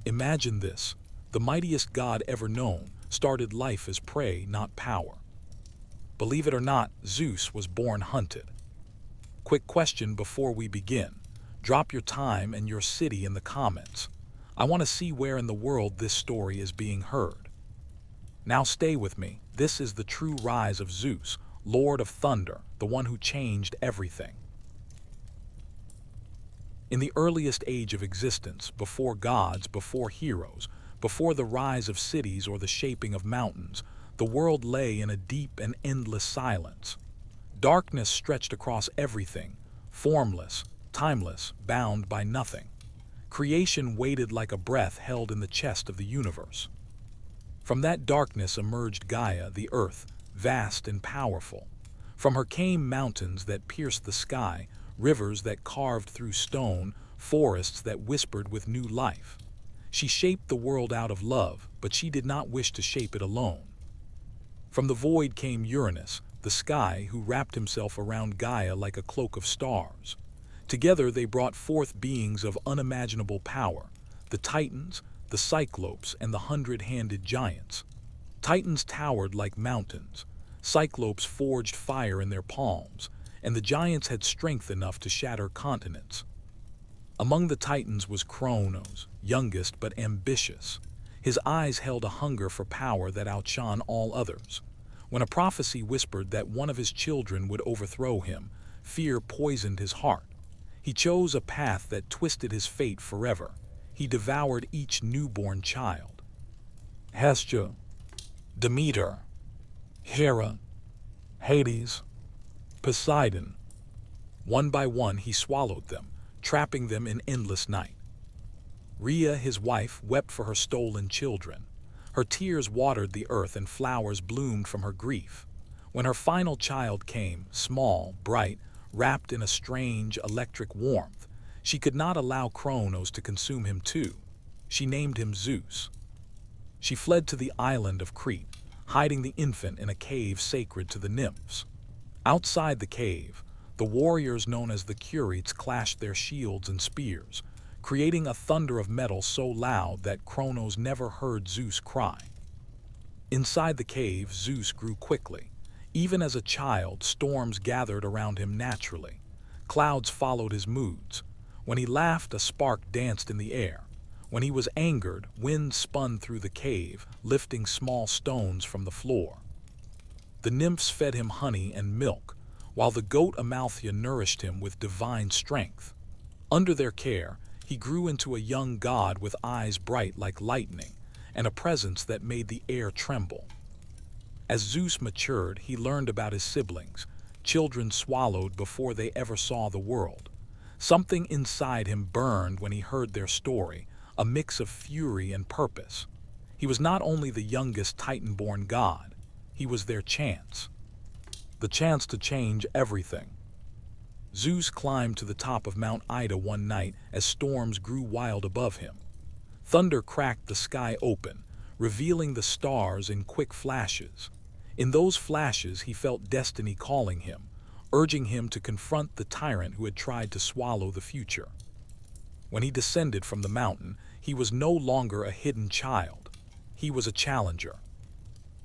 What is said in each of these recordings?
Imagine this. The mightiest god ever known started life as prey, not power. Believe it or not, Zeus was born hunted. Quick question before we begin. Drop your time and your city in the comments. I want to see where in the world this story is being heard. Now stay with me. This is the true rise of Zeus, Lord of Thunder, the one who changed everything. In the earliest age of existence, before gods, before heroes, before the rise of cities or the shaping of mountains, the world lay in a deep and endless silence. Darkness stretched across everything, formless, timeless, bound by nothing. Creation waited like a breath held in the chest of the universe. From that darkness emerged Gaia, the earth, vast and powerful. From her came mountains that pierced the sky, rivers that carved through stone, forests that whispered with new life. She shaped the world out of love, but she did not wish to shape it alone. From the void came Uranus, the sky, who wrapped himself around Gaia like a cloak of stars. Together they brought forth beings of unimaginable power, the Titans, the Cyclopes, and the 100-handed giants. Titans towered like mountains, Cyclopes forged fire in their palms, and the giants had strength enough to shatter continents. Among the Titans was Kronos, youngest but ambitious. His eyes held a hunger for power that outshone all others. When a prophecy whispered that one of his children would overthrow him, fear poisoned his heart. He chose a path that twisted his fate forever. He devoured each newborn child. Hestia, Demeter, Hera, Hades, Poseidon. One by one he swallowed them, trapping them in endless night. Rhea, his wife, wept for her stolen children. Her tears watered the earth and flowers bloomed from her grief. When her final child came, small, bright, wrapped in a strange, electric warmth, she could not allow Kronos to consume him too. She named him Zeus. She fled to the island of Crete, hiding the infant in a cave sacred to the nymphs. Outside the cave, the warriors known as the Curetes clashed their shields and spears, creating a thunder of metal so loud that Kronos never heard Zeus cry. Inside the cave, Zeus grew quickly. Even as a child, storms gathered around him naturally. Clouds followed his moods. When he laughed, a spark danced in the air. When he was angered, wind spun through the cave, lifting small stones from the floor. The nymphs fed him honey and milk, while the goat Amalthea nourished him with divine strength. Under their care, he grew into a young god with eyes bright like lightning, and a presence that made the air tremble. As Zeus matured, he learned about his siblings, children swallowed before they ever saw the world. Something inside him burned when he heard their story, a mix of fury and purpose. He was not only the youngest Titan-born god, he was their chance. The chance to change everything. Zeus climbed to the top of Mount Ida one night as storms grew wild above him. Thunder cracked the sky open, revealing the stars in quick flashes. In those flashes, he felt destiny calling him, urging him to confront the tyrant who had tried to swallow the future. When he descended from the mountain, he was no longer a hidden child. He was a challenger.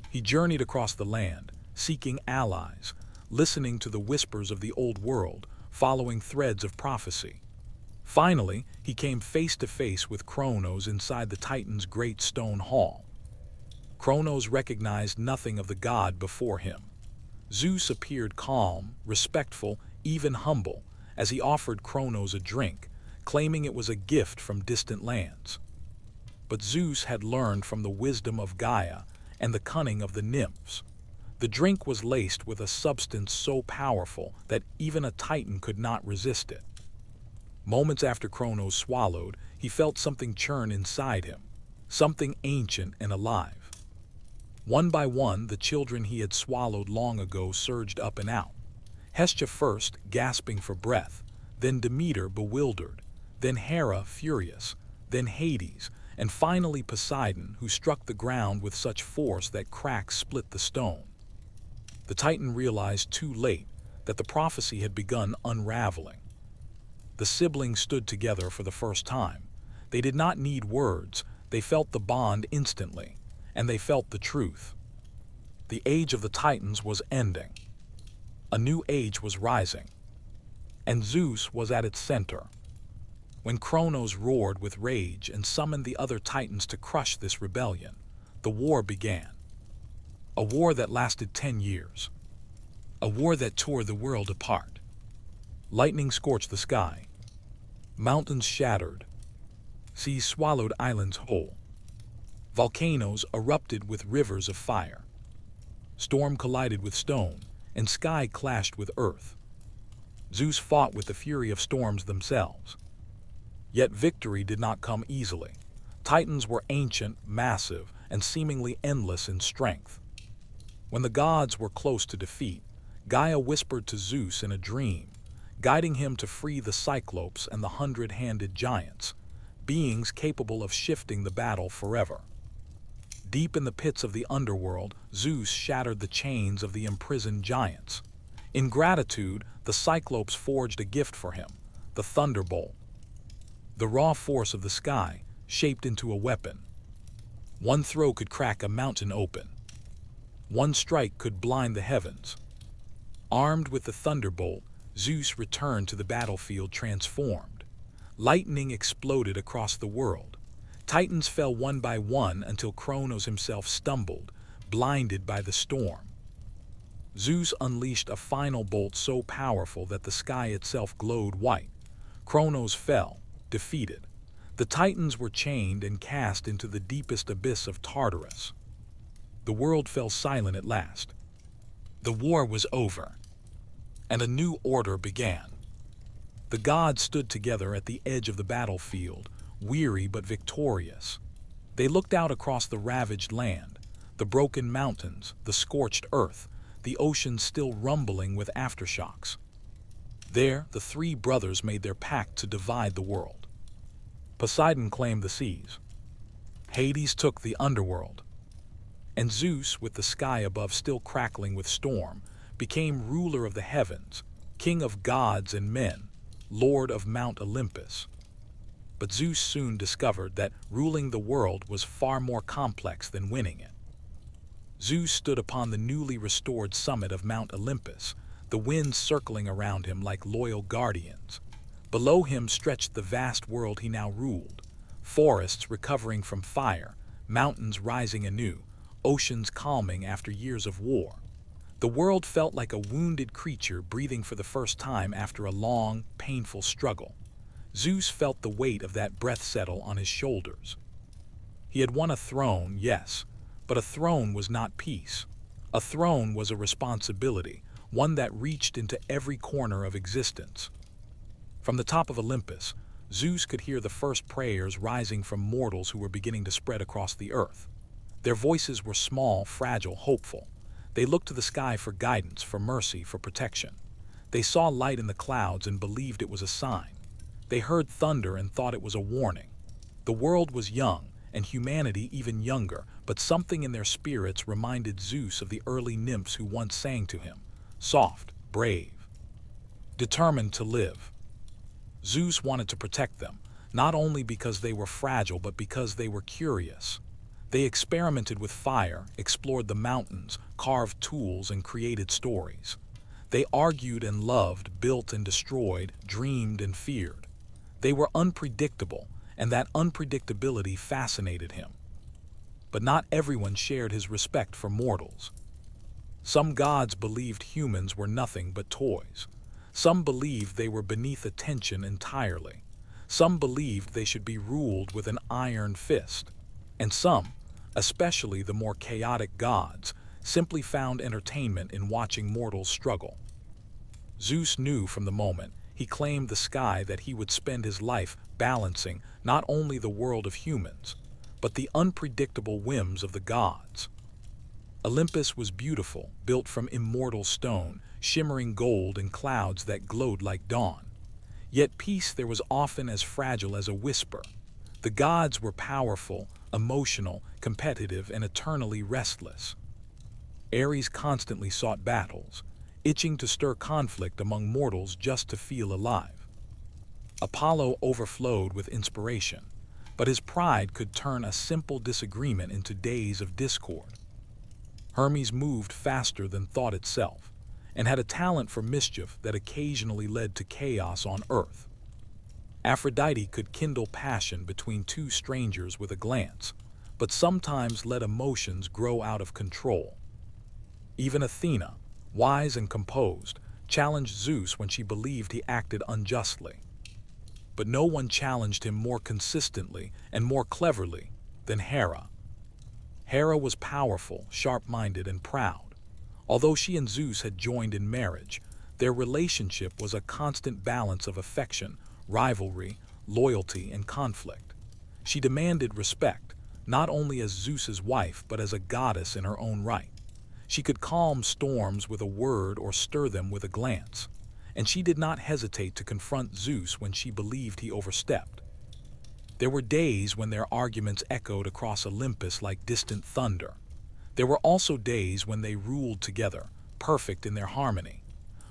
He journeyed across the land, seeking allies, listening to the whispers of the old world, following threads of prophecy. Finally, he came face to face with Kronos inside the Titan's great stone hall. Kronos recognized nothing of the god before him. Zeus appeared calm, respectful, even humble, as he offered Kronos a drink, claiming it was a gift from distant lands. But Zeus had learned from the wisdom of Gaia and the cunning of the nymphs. The drink was laced with a substance so powerful that even a Titan could not resist it. Moments after Kronos swallowed, he felt something churn inside him, something ancient and alive. One by one, the children he had swallowed long ago surged up and out. Hestia first, gasping for breath, then Demeter, bewildered, then Hera, furious, then Hades, and finally Poseidon, who struck the ground with such force that cracks split the stone. The Titan realized too late that the prophecy had begun unraveling. The siblings stood together for the first time. They did not need words, They felt the bond instantly, and they felt the truth. The age of the Titans was ending. A new age was rising, and Zeus was at its center. When Kronos roared with rage and summoned the other Titans to crush this rebellion, the war began. A war that lasted 10 years. A war that tore the world apart. Lightning scorched the sky. Mountains shattered. Seas swallowed islands whole. Volcanoes erupted with rivers of fire. Storm collided with stone, and sky clashed with earth. Zeus fought with the fury of storms themselves. Yet victory did not come easily. Titans were ancient, massive, and seemingly endless in strength. When the gods were close to defeat, Gaia whispered to Zeus in a dream, guiding him to free the Cyclopes and the 100-handed giants, beings capable of shifting the battle forever. Deep in the pits of the underworld, Zeus shattered the chains of the imprisoned giants. In gratitude, the Cyclopes forged a gift for him, the thunderbolt. The raw force of the sky shaped into a weapon. One throw could crack a mountain open. One strike could blind the heavens. Armed with the thunderbolt, Zeus returned to the battlefield transformed. Lightning exploded across the world. Titans fell one by one until Kronos himself stumbled, blinded by the storm. Zeus unleashed a final bolt so powerful that the sky itself glowed white. Kronos fell, defeated. The Titans were chained and cast into the deepest abyss of Tartarus. The world fell silent at last. The war was over, and a new order began. The gods stood together at the edge of the battlefield, weary but victorious. They looked out across the ravaged land, the broken mountains, the scorched earth, the ocean still rumbling with aftershocks. There, the three brothers made their pact to divide the world. Poseidon claimed the seas. Hades took the underworld. And Zeus, with the sky above still crackling with storm, became ruler of the heavens, king of gods and men, lord of Mount Olympus. But Zeus soon discovered that ruling the world was far more complex than winning it. Zeus stood upon the newly restored summit of Mount Olympus, the winds circling around him like loyal guardians. Below him stretched the vast world he now ruled, forests recovering from fire, mountains rising anew, oceans calming after years of war. The world felt like a wounded creature breathing for the first time after a long, painful struggle. Zeus felt the weight of that breath settle on his shoulders. He had won a throne, yes, but a throne was not peace. A throne was a responsibility, one that reached into every corner of existence. From the top of Olympus, Zeus could hear the first prayers rising from mortals who were beginning to spread across the earth. Their voices were small, fragile, hopeful. They looked to the sky for guidance, for mercy, for protection. They saw light in the clouds and believed it was a sign. They heard thunder and thought it was a warning. The world was young, and humanity even younger, but something in their spirits reminded Zeus of the early nymphs who once sang to him, soft, brave, determined to live. Zeus wanted to protect them, not only because they were fragile, but because they were curious. They experimented with fire, explored the mountains, carved tools, and created stories. They argued and loved, built and destroyed, dreamed and feared. They were unpredictable, and that unpredictability fascinated him. But not everyone shared his respect for mortals. Some gods believed humans were nothing but toys. Some believed they were beneath attention entirely. Some believed they should be ruled with an iron fist. And some, especially the more chaotic gods, simply found entertainment in watching mortals struggle. Zeus knew from the moment he claimed the sky that he would spend his life balancing not only the world of humans, but the unpredictable whims of the gods. Olympus was beautiful, built from immortal stone, shimmering gold in clouds that glowed like dawn. Yet peace there was often as fragile as a whisper. The gods were powerful, emotional, competitive, and eternally restless. Ares constantly sought battles, itching to stir conflict among mortals just to feel alive. Apollo overflowed with inspiration, but his pride could turn a simple disagreement into days of discord. Hermes moved faster than thought itself, and had a talent for mischief that occasionally led to chaos on Earth. Aphrodite could kindle passion between two strangers with a glance, but sometimes let emotions grow out of control. Even Athena, wise and composed, challenged Zeus when she believed he acted unjustly. But no one challenged him more consistently and more cleverly than Hera. Hera was powerful, sharp-minded, and proud. Although she and Zeus had joined in marriage, their relationship was a constant balance of affection, rivalry, loyalty, and conflict. She demanded respect, not only as Zeus's wife but as a goddess in her own right. She could calm storms with a word or stir them with a glance, and she did not hesitate to confront Zeus when she believed he overstepped. There were days when their arguments echoed across Olympus like distant thunder. There were also days when they ruled together, perfect in their harmony.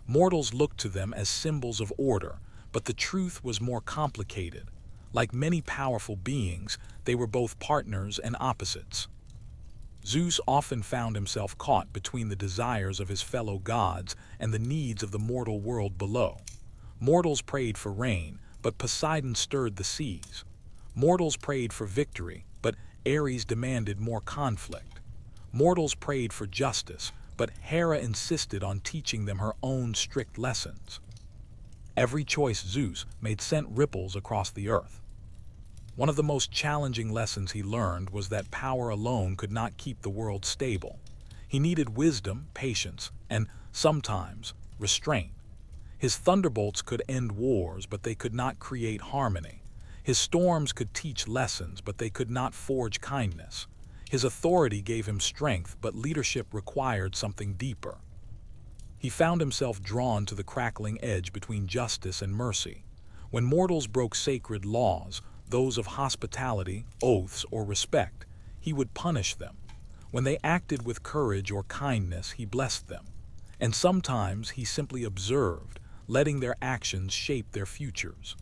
Mortals looked to them as symbols of order, but the truth was more complicated. Like many powerful beings, they were both partners and opposites. Zeus often found himself caught between the desires of his fellow gods and the needs of the mortal world below. Mortals prayed for rain, but Poseidon stirred the seas. Mortals prayed for victory, but Ares demanded more conflict. Mortals prayed for justice, but Hera insisted on teaching them her own strict lessons. Every choice Zeus made sent ripples across the earth. One of the most challenging lessons he learned was that power alone could not keep the world stable. He needed wisdom, patience, and, sometimes, restraint. His thunderbolts could end wars, but they could not create harmony. His storms could teach lessons, but they could not forge kindness. His authority gave him strength, but leadership required something deeper. He found himself drawn to the crackling edge between justice and mercy. When mortals broke sacred laws, those of hospitality, oaths, or respect, he would punish them. When they acted with courage or kindness, he blessed them. And sometimes he simply observed, letting their actions shape their futures.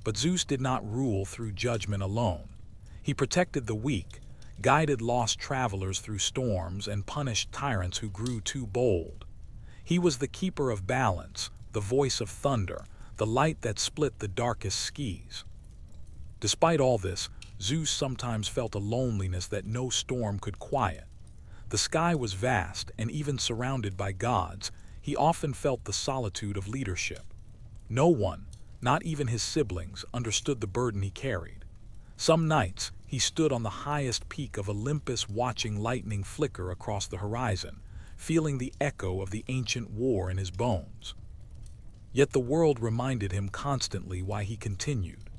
But Zeus did not rule through judgment alone. He protected the weak, guided lost travelers through storms, and punished tyrants who grew too bold. He was the keeper of balance, the voice of thunder, the light that split the darkest skies. Despite all this, Zeus sometimes felt a loneliness that no storm could quiet. The sky was vast, and even surrounded by gods, he often felt the solitude of leadership. No one, not even his siblings, understood the burden he carried. Some nights, he stood on the highest peak of Olympus watching lightning flicker across the horizon, feeling the echo of the ancient war in his bones. Yet the world reminded him constantly why he continued.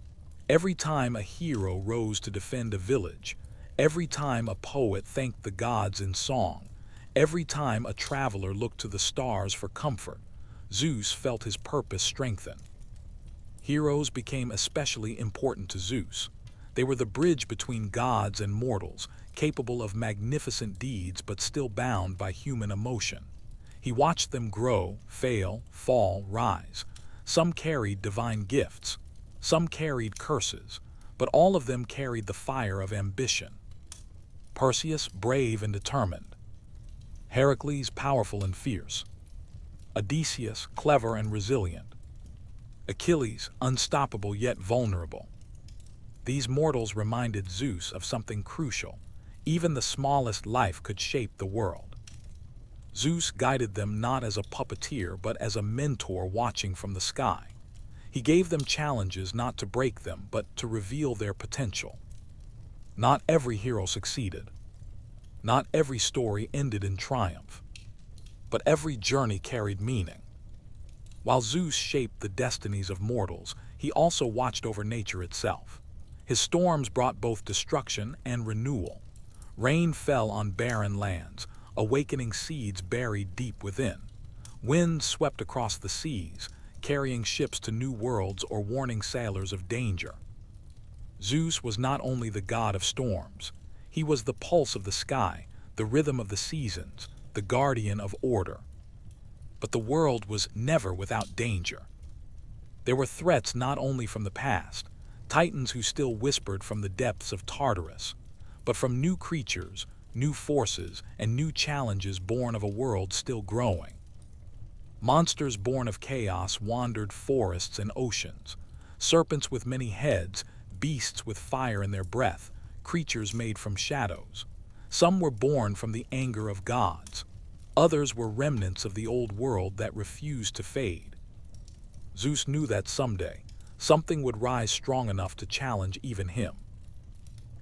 Every time a hero rose to defend a village, every time a poet thanked the gods in song, every time a traveler looked to the stars for comfort, Zeus felt his purpose strengthen. Heroes became especially important to Zeus. They were the bridge between gods and mortals, capable of magnificent deeds but still bound by human emotion. He watched them grow, fail, fall, rise. Some carried divine gifts. Some carried curses, but all of them carried the fire of ambition. Perseus, brave and determined. Heracles, powerful and fierce. Odysseus, clever and resilient. Achilles, unstoppable yet vulnerable. These mortals reminded Zeus of something crucial. Even the smallest life could shape the world. Zeus guided them not as a puppeteer but as a mentor watching from the sky. He gave them challenges not to break them, but to reveal their potential. Not every hero succeeded. Not every story ended in triumph. But every journey carried meaning. While Zeus shaped the destinies of mortals, he also watched over nature itself. His storms brought both destruction and renewal. Rain fell on barren lands, awakening seeds buried deep within. Winds swept across the seas, carrying ships to new worlds or warning sailors of danger. Zeus was not only the god of storms, he was the pulse of the sky, the rhythm of the seasons, the guardian of order. But the world was never without danger. There were threats not only from the past. titans who still whispered from the depths of Tartarus, but from new creatures, new forces, and new challenges born of a world still growing. Monsters born of chaos wandered forests and oceans, serpents with many heads, beasts with fire in their breath, creatures made from shadows. Some were born from the anger of gods. Others were remnants of the old world that refused to fade. Zeus knew that someday, something would rise strong enough to challenge even him.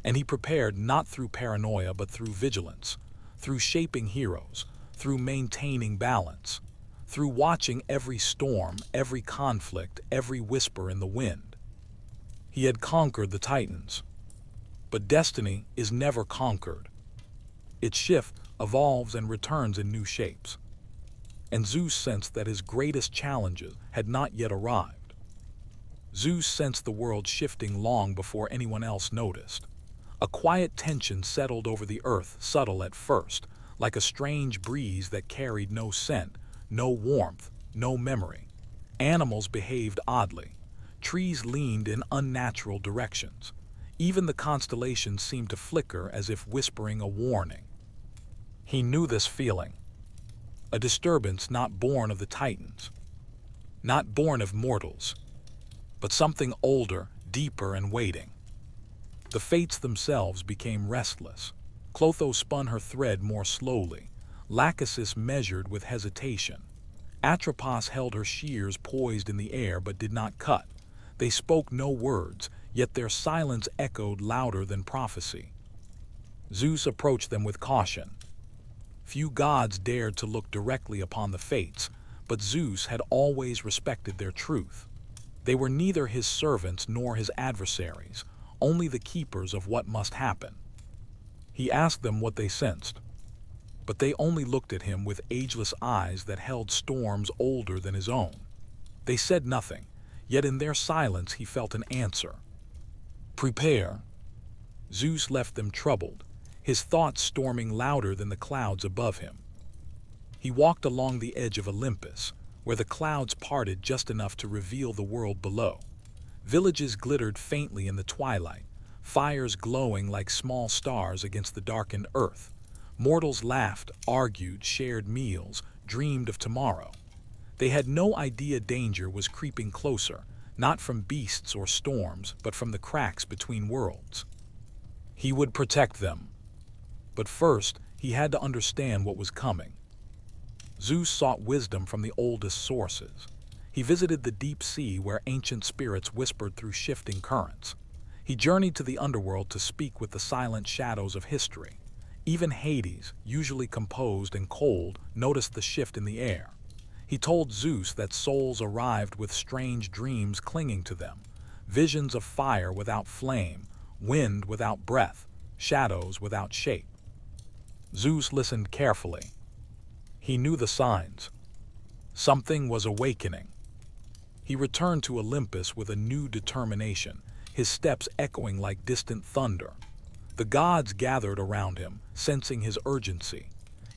And he prepared not through paranoia but through vigilance, through shaping heroes, through maintaining balance, through watching every storm, every conflict, every whisper in the wind. He had conquered the Titans. But destiny is never conquered. It shifts, evolves, and returns in new shapes. And Zeus sensed that his greatest challenges had not yet arrived. Zeus sensed the world shifting long before anyone else noticed. A quiet tension settled over the earth, subtle at first, like a strange breeze that carried no scent, no warmth, no memory. Animals behaved oddly. Trees leaned in unnatural directions. Even the constellations seemed to flicker as if whispering a warning. He knew this feeling. A disturbance not born of the Titans, not born of mortals, but something older, deeper, and waiting. The fates themselves became restless. Clotho spun her thread more slowly. Lachesis measured with hesitation. Atropos held her shears poised in the air but did not cut. They spoke no words, yet their silence echoed louder than prophecy. Zeus approached them with caution. Few gods dared to look directly upon the fates, but Zeus had always respected their truth. They were neither his servants nor his adversaries, only the keepers of what must happen. He asked them what they sensed, but they only looked at him with ageless eyes that held storms older than his own. They said nothing, yet in their silence he felt an answer. Prepare. Zeus left them troubled, his thoughts storming louder than the clouds above him. He walked along the edge of Olympus, where the clouds parted just enough to reveal the world below. Villages glittered faintly in the twilight, fires glowing like small stars against the darkened earth. Mortals laughed, argued, shared meals, dreamed of tomorrow. They had no idea danger was creeping closer, not from beasts or storms, but from the cracks between worlds. He would protect them. But first, he had to understand what was coming. Zeus sought wisdom from the oldest sources. He visited the deep sea where ancient spirits whispered through shifting currents. He journeyed to the underworld to speak with the silent shadows of history. Even Hades, usually composed and cold, noticed the shift in the air. He told Zeus that souls arrived with strange dreams clinging to them, visions of fire without flame, wind without breath, shadows without shape. Zeus listened carefully. He knew the signs. Something was awakening. He returned to Olympus with a new determination, his steps echoing like distant thunder. The gods gathered around him, sensing his urgency.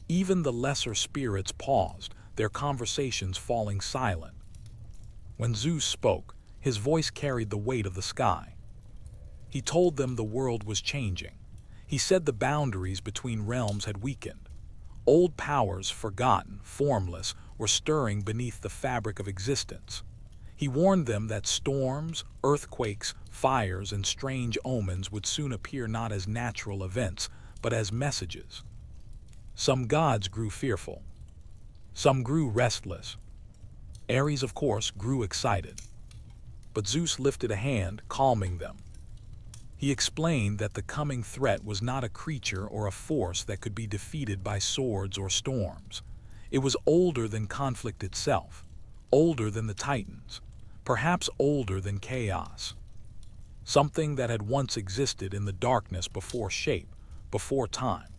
Even the lesser spirits paused, their conversations falling silent. When Zeus spoke, his voice carried the weight of the sky. He told them the world was changing. He said the boundaries between realms had weakened. Old powers, forgotten, formless, were stirring beneath the fabric of existence. He warned them that storms, earthquakes, fires, and strange omens would soon appear not as natural events, but as messages. Some gods grew fearful. Some grew restless. Ares, of course, grew excited. But Zeus lifted a hand, calming them. He explained that the coming threat was not a creature or a force that could be defeated by swords or storms. It was older than conflict itself, older than the Titans, perhaps older than chaos. Something that had once existed in the darkness before shape, before time.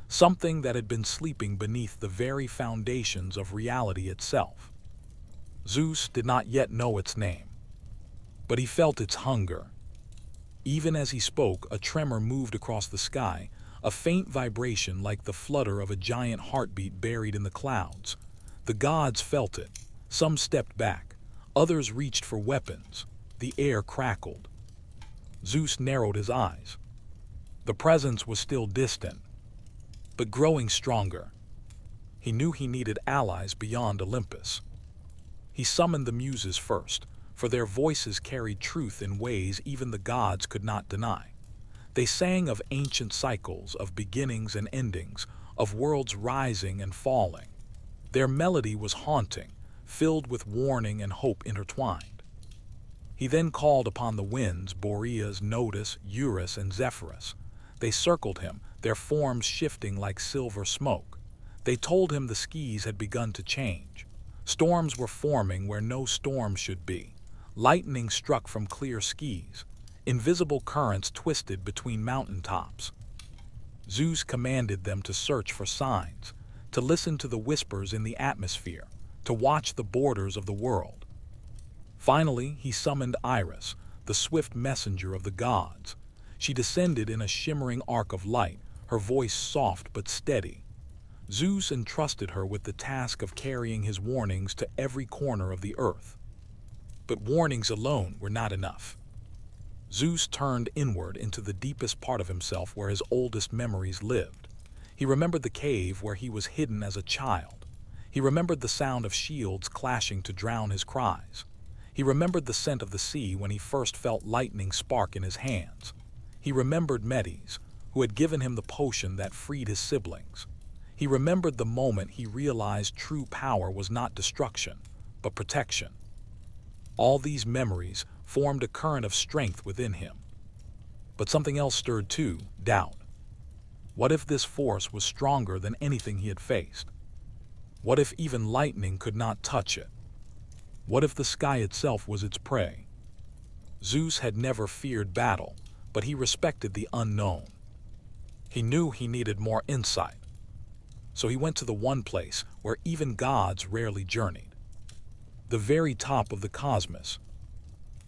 Something that had been sleeping beneath the very foundations of reality itself. Zeus did not yet know its name, but he felt its hunger. Even as he spoke, a tremor moved across the sky, a faint vibration like the flutter of a giant heartbeat buried in the clouds. The gods felt it. Some stepped back. Others reached for weapons. The air crackled. Zeus narrowed his eyes. The presence was still distant, but growing stronger. He knew he needed allies beyond Olympus. He summoned the Muses first, for their voices carried truth in ways even the gods could not deny. They sang of ancient cycles, of beginnings and endings, of worlds rising and falling. Their melody was haunting, filled with warning and hope intertwined. He then called upon the winds, Boreas, Notus, Eurus, and Zephyrus. They circled him, their forms shifting like silver smoke. They told him the skies had begun to change. Storms were forming where no storm should be. Lightning struck from clear skies. Invisible currents twisted between mountaintops. Zeus commanded them to search for signs, to listen to the whispers in the atmosphere, to watch the borders of the world. Finally, he summoned Iris, the swift messenger of the gods. She descended in a shimmering arc of light, her voice soft but steady. Zeus entrusted her with the task of carrying his warnings to every corner of the earth. But warnings alone were not enough. Zeus turned inward into the deepest part of himself where his oldest memories lived. He remembered the cave where he was hidden as a child. He remembered the sound of shields clashing to drown his cries. He remembered the scent of the sea when he first felt lightning spark in his hands. He remembered Medes, who had given him the potion that freed his siblings. He remembered the moment he realized true power was not destruction, but protection. All these memories formed a current of strength within him. But something else stirred too, doubt. What if this force was stronger than anything he had faced? What if even lightning could not touch it? What if the sky itself was its prey? Zeus had never feared battle, but he respected the unknown. He knew he needed more insight. So he went to the one place where even gods rarely journeyed. The very top of the cosmos.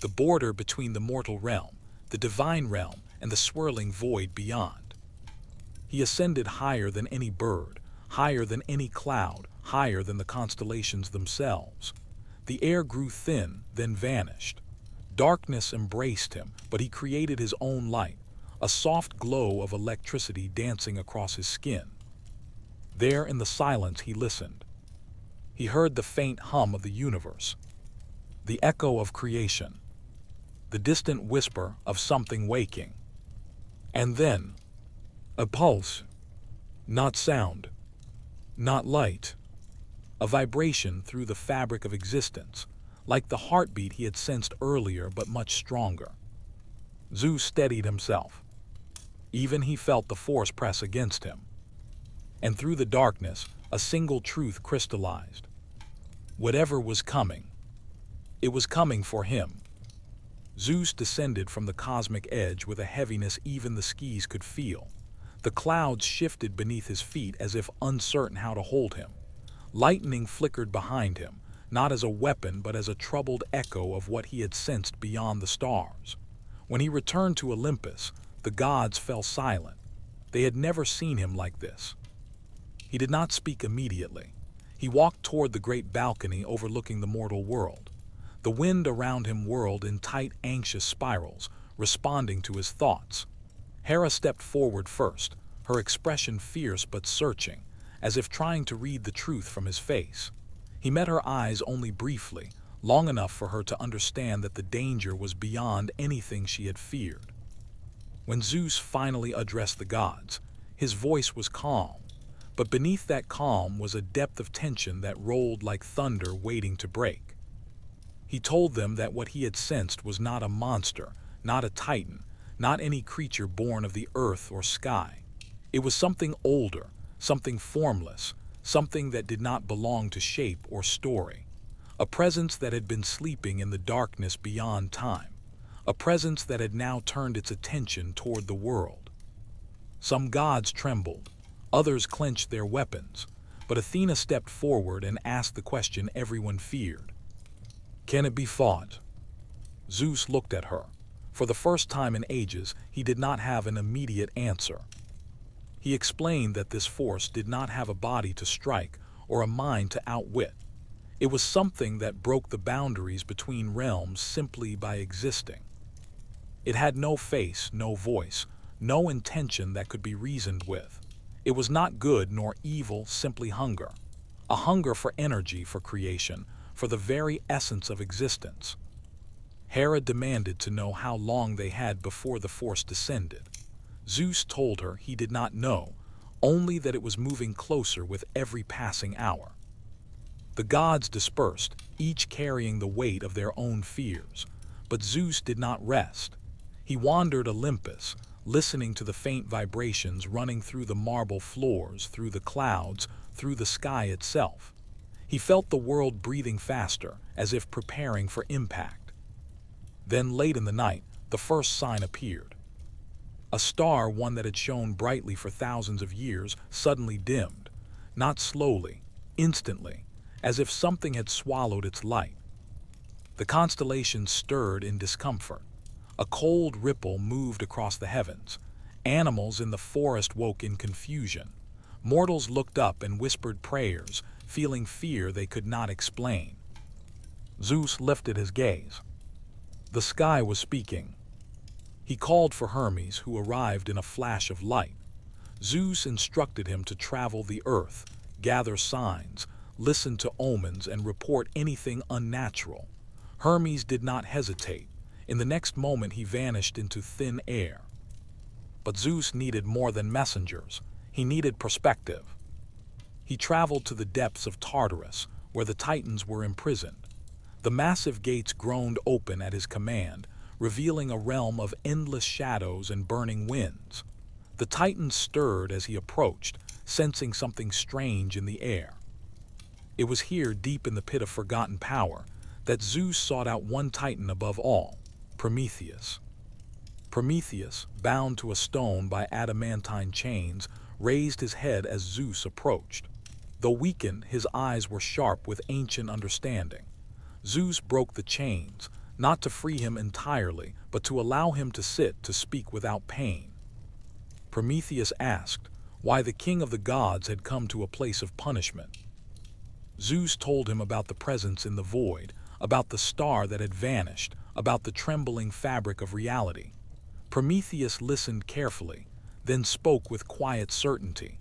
The border between the mortal realm, the divine realm, and the swirling void beyond. He ascended higher than any bird, higher than any cloud, higher than the constellations themselves. The air grew thin, then vanished. Darkness embraced him, but he created his own light, a soft glow of electricity dancing across his skin. There in the silence he listened. He heard the faint hum of the universe, the echo of creation, the distant whisper of something waking. And then, a pulse, not sound, not light, a vibration through the fabric of existence, like the heartbeat he had sensed earlier but much stronger. Zeus steadied himself. Even he felt the force press against him. And through the darkness, a single truth crystallized. Whatever was coming, it was coming for him. Zeus descended from the cosmic edge with a heaviness even the skis could feel. The clouds shifted beneath his feet as if uncertain how to hold him. Lightning flickered behind him, not as a weapon but as a troubled echo of what he had sensed beyond the stars. When he returned to Olympus, the gods fell silent. They had never seen him like this. He did not speak immediately. He walked toward the great balcony overlooking the mortal world. The wind around him whirled in tight, anxious spirals, responding to his thoughts. Hera stepped forward first, her expression fierce but searching, as if trying to read the truth from his face. He met her eyes only briefly, long enough for her to understand that the danger was beyond anything she had feared. When Zeus finally addressed the gods, his voice was calm, but beneath that calm was a depth of tension that rolled like thunder waiting to break. He told them that what he had sensed was not a monster, not a titan, not any creature born of the earth or sky. It was something older, something formless, something that did not belong to shape or story. A presence that had been sleeping in the darkness beyond time. A presence that had now turned its attention toward the world. Some gods trembled, others clenched their weapons, but Athena stepped forward and asked the question everyone feared. Can it be fought? Zeus looked at her. For the first time in ages, he did not have an immediate answer. He explained that this force did not have a body to strike or a mind to outwit. It was something that broke the boundaries between realms simply by existing. It had no face, no voice, no intention that could be reasoned with. It was not good nor evil, simply hunger. A hunger for energy, for creation, for the very essence of existence. Hera demanded to know how long they had before the force descended. Zeus told her he did not know, only that it was moving closer with every passing hour. The gods dispersed, each carrying the weight of their own fears. But Zeus did not rest. He wandered Olympus, listening to the faint vibrations running through the marble floors, through the clouds, through the sky itself. He felt the world breathing faster, as if preparing for impact. Then, late in the night, the first sign appeared. A star, one that had shone brightly for thousands of years, suddenly dimmed, not slowly, instantly, as if something had swallowed its light. The constellation stirred in discomfort. A cold ripple moved across the heavens. Animals in the forest woke in confusion. Mortals looked up and whispered prayers, feeling fear they could not explain. Zeus lifted his gaze. The sky was speaking. He called for Hermes, who arrived in a flash of light. Zeus instructed him to travel the earth, gather signs, listen to omens, and report anything unnatural. Hermes did not hesitate. In the next moment he vanished into thin air. But Zeus needed more than messengers. He needed perspective. He traveled to the depths of Tartarus, where the Titans were imprisoned. The massive gates groaned open at his command, revealing a realm of endless shadows and burning winds. The Titans stirred as he approached, sensing something strange in the air. It was here, deep in the pit of forgotten power, that Zeus sought out one Titan above all, Prometheus. Prometheus, bound to a stone by adamantine chains, raised his head as Zeus approached. Though weakened, his eyes were sharp with ancient understanding. Zeus broke the chains, not to free him entirely, but to allow him to sit, to speak without pain. Prometheus asked why the king of the gods had come to a place of punishment. Zeus told him about the presence in the void, about the star that had vanished, about the trembling fabric of reality. Prometheus listened carefully, then spoke with quiet certainty.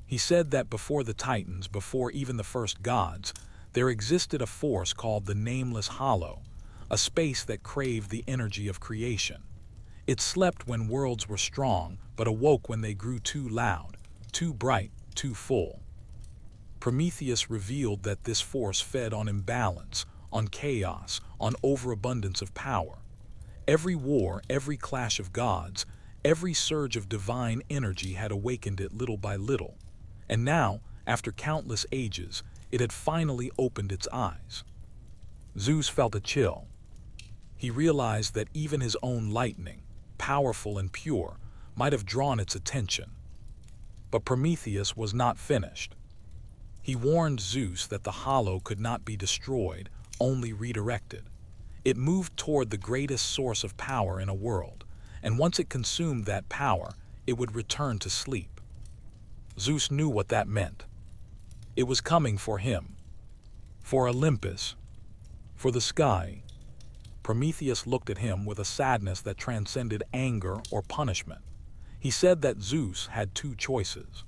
He said that before the Titans, before even the first gods, there existed a force called the Nameless Hollow, a space that craved the energy of creation. It slept when worlds were strong, but awoke when they grew too loud, too bright, too full. Prometheus revealed that this force fed on imbalance, on chaos, on overabundance of power. Every war, every clash of gods, every surge of divine energy had awakened it little by little. And now, after countless ages, it had finally opened its eyes. Zeus felt a chill. He realized that even his own lightning, powerful and pure, might have drawn its attention. But Prometheus was not finished. He warned Zeus that the hollow could not be destroyed, only redirected. It moved toward the greatest source of power in a world, and once it consumed that power, it would return to sleep. Zeus knew what that meant. It was coming for him, for Olympus, for the sky. Prometheus looked at him with a sadness that transcended anger or punishment. He said that Zeus had two choices: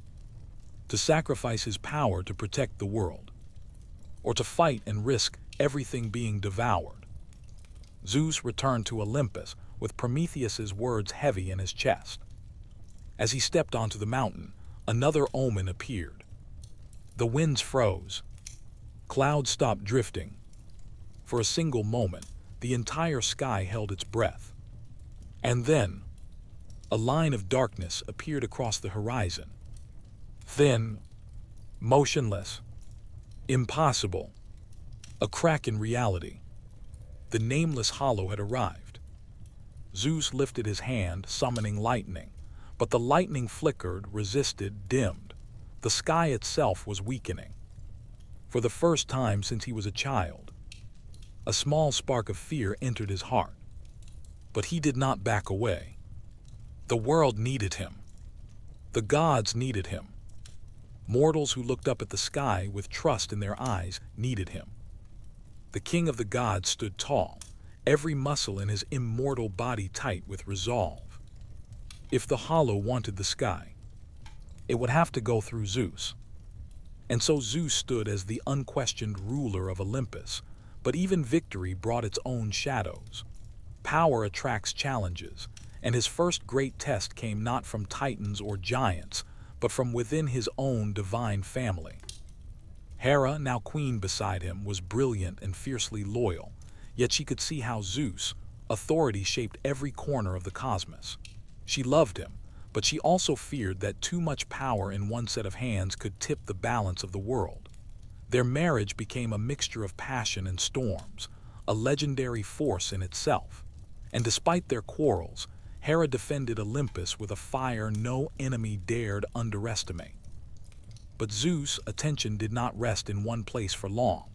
to sacrifice his power to protect the world, or to fight and risk everything being devoured. Zeus returned to Olympus with Prometheus's words heavy in his chest. As he stepped onto the mountain, another omen appeared. The winds froze. Clouds stopped drifting. For a single moment, the entire sky held its breath. And then, a line of darkness appeared across the horizon. Thin, motionless, impossible. A crack in reality. The Nameless Hollow had arrived. Zeus lifted his hand, summoning lightning, but the lightning flickered, resisted, dimmed. The sky itself was weakening. For the first time since he was a child, a small spark of fear entered his heart. But he did not back away. The world needed him. The gods needed him. Mortals who looked up at the sky with trust in their eyes needed him. The king of the gods stood tall, every muscle in his immortal body tight with resolve. If the hollow wanted the sky, it would have to go through Zeus. And so Zeus stood as the unquestioned ruler of Olympus, but even victory brought its own shadows. Power attracts challenges, and his first great test came not from titans or giants, but from within his own divine family. Hera, now queen beside him, was brilliant and fiercely loyal, yet she could see how Zeus' authority shaped every corner of the cosmos. She loved him, but she also feared that too much power in one set of hands could tip the balance of the world. Their marriage became a mixture of passion and storms, a legendary force in itself. And despite their quarrels, Hera defended Olympus with a fire no enemy dared underestimate. But Zeus' attention did not rest in one place for long.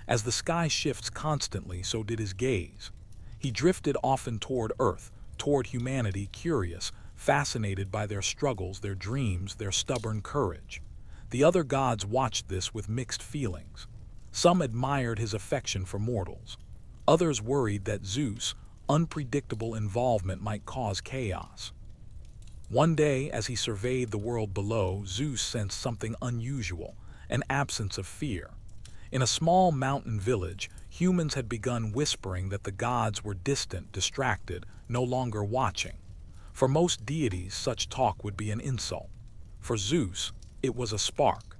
As the sky shifts constantly, so did his gaze. He drifted often toward Earth, toward humanity, curious, fascinated by their struggles, their dreams, their stubborn courage. The other gods watched this with mixed feelings. Some admired his affection for mortals. Others worried that Zeus' unpredictable involvement might cause chaos. One day, as he surveyed the world below, Zeus sensed something unusual, an absence of fear. In a small mountain village, humans had begun whispering that the gods were distant, distracted, no longer watching. For most deities, such talk would be an insult. For Zeus, it was a spark.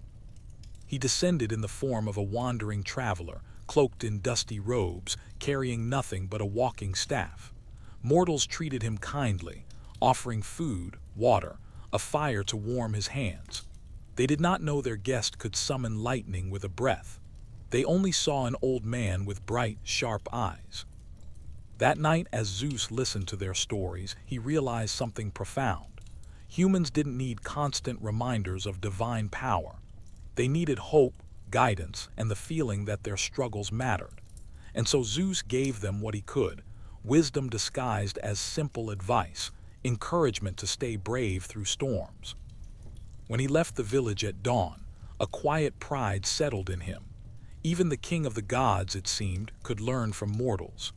He descended in the form of a wandering traveler, cloaked in dusty robes, carrying nothing but a walking staff. Mortals treated him kindly, offering food, water, a fire to warm his hands. They did not know their guest could summon lightning with a breath. They only saw an old man with bright, sharp eyes. That night, as Zeus listened to their stories, he realized something profound. Humans didn't need constant reminders of divine power. They needed hope, guidance, and the feeling that their struggles mattered. And so Zeus gave them what he could, wisdom disguised as simple advice, encouragement to stay brave through storms. When he left the village at dawn, a quiet pride settled in him. Even the king of the gods, it seemed, could learn from mortals.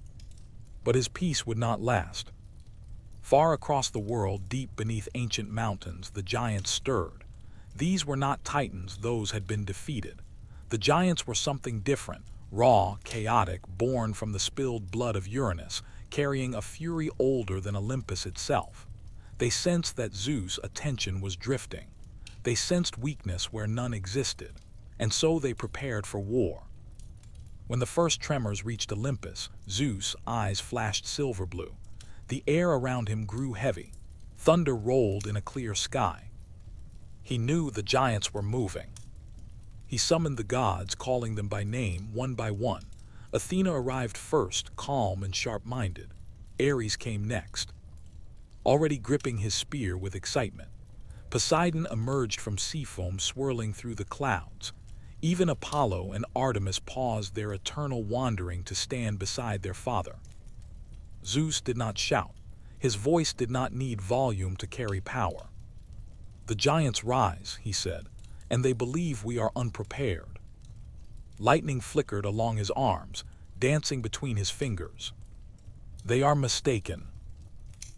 But his peace would not last. Far across the world, deep beneath ancient mountains, the giants stirred. These were not titans, those had been defeated. The giants were something different, raw, chaotic, born from the spilled blood of Uranus, carrying a fury older than Olympus itself. They sensed that Zeus' attention was drifting. They sensed weakness where none existed, and so they prepared for war. When the first tremors reached Olympus, Zeus' eyes flashed silver blue. The air around him grew heavy. Thunder rolled in a clear sky. He knew the giants were moving. He summoned the gods, calling them by name, one by one. Athena arrived first, calm and sharp-minded. Ares came next, already gripping his spear with excitement. Poseidon emerged from sea foam swirling through the clouds. Even Apollo and Artemis paused their eternal wandering to stand beside their father. Zeus did not shout. His voice did not need volume to carry power. "The giants rise," he said, "and they believe we are unprepared." Lightning flickered along his arms, dancing between his fingers. "They are mistaken."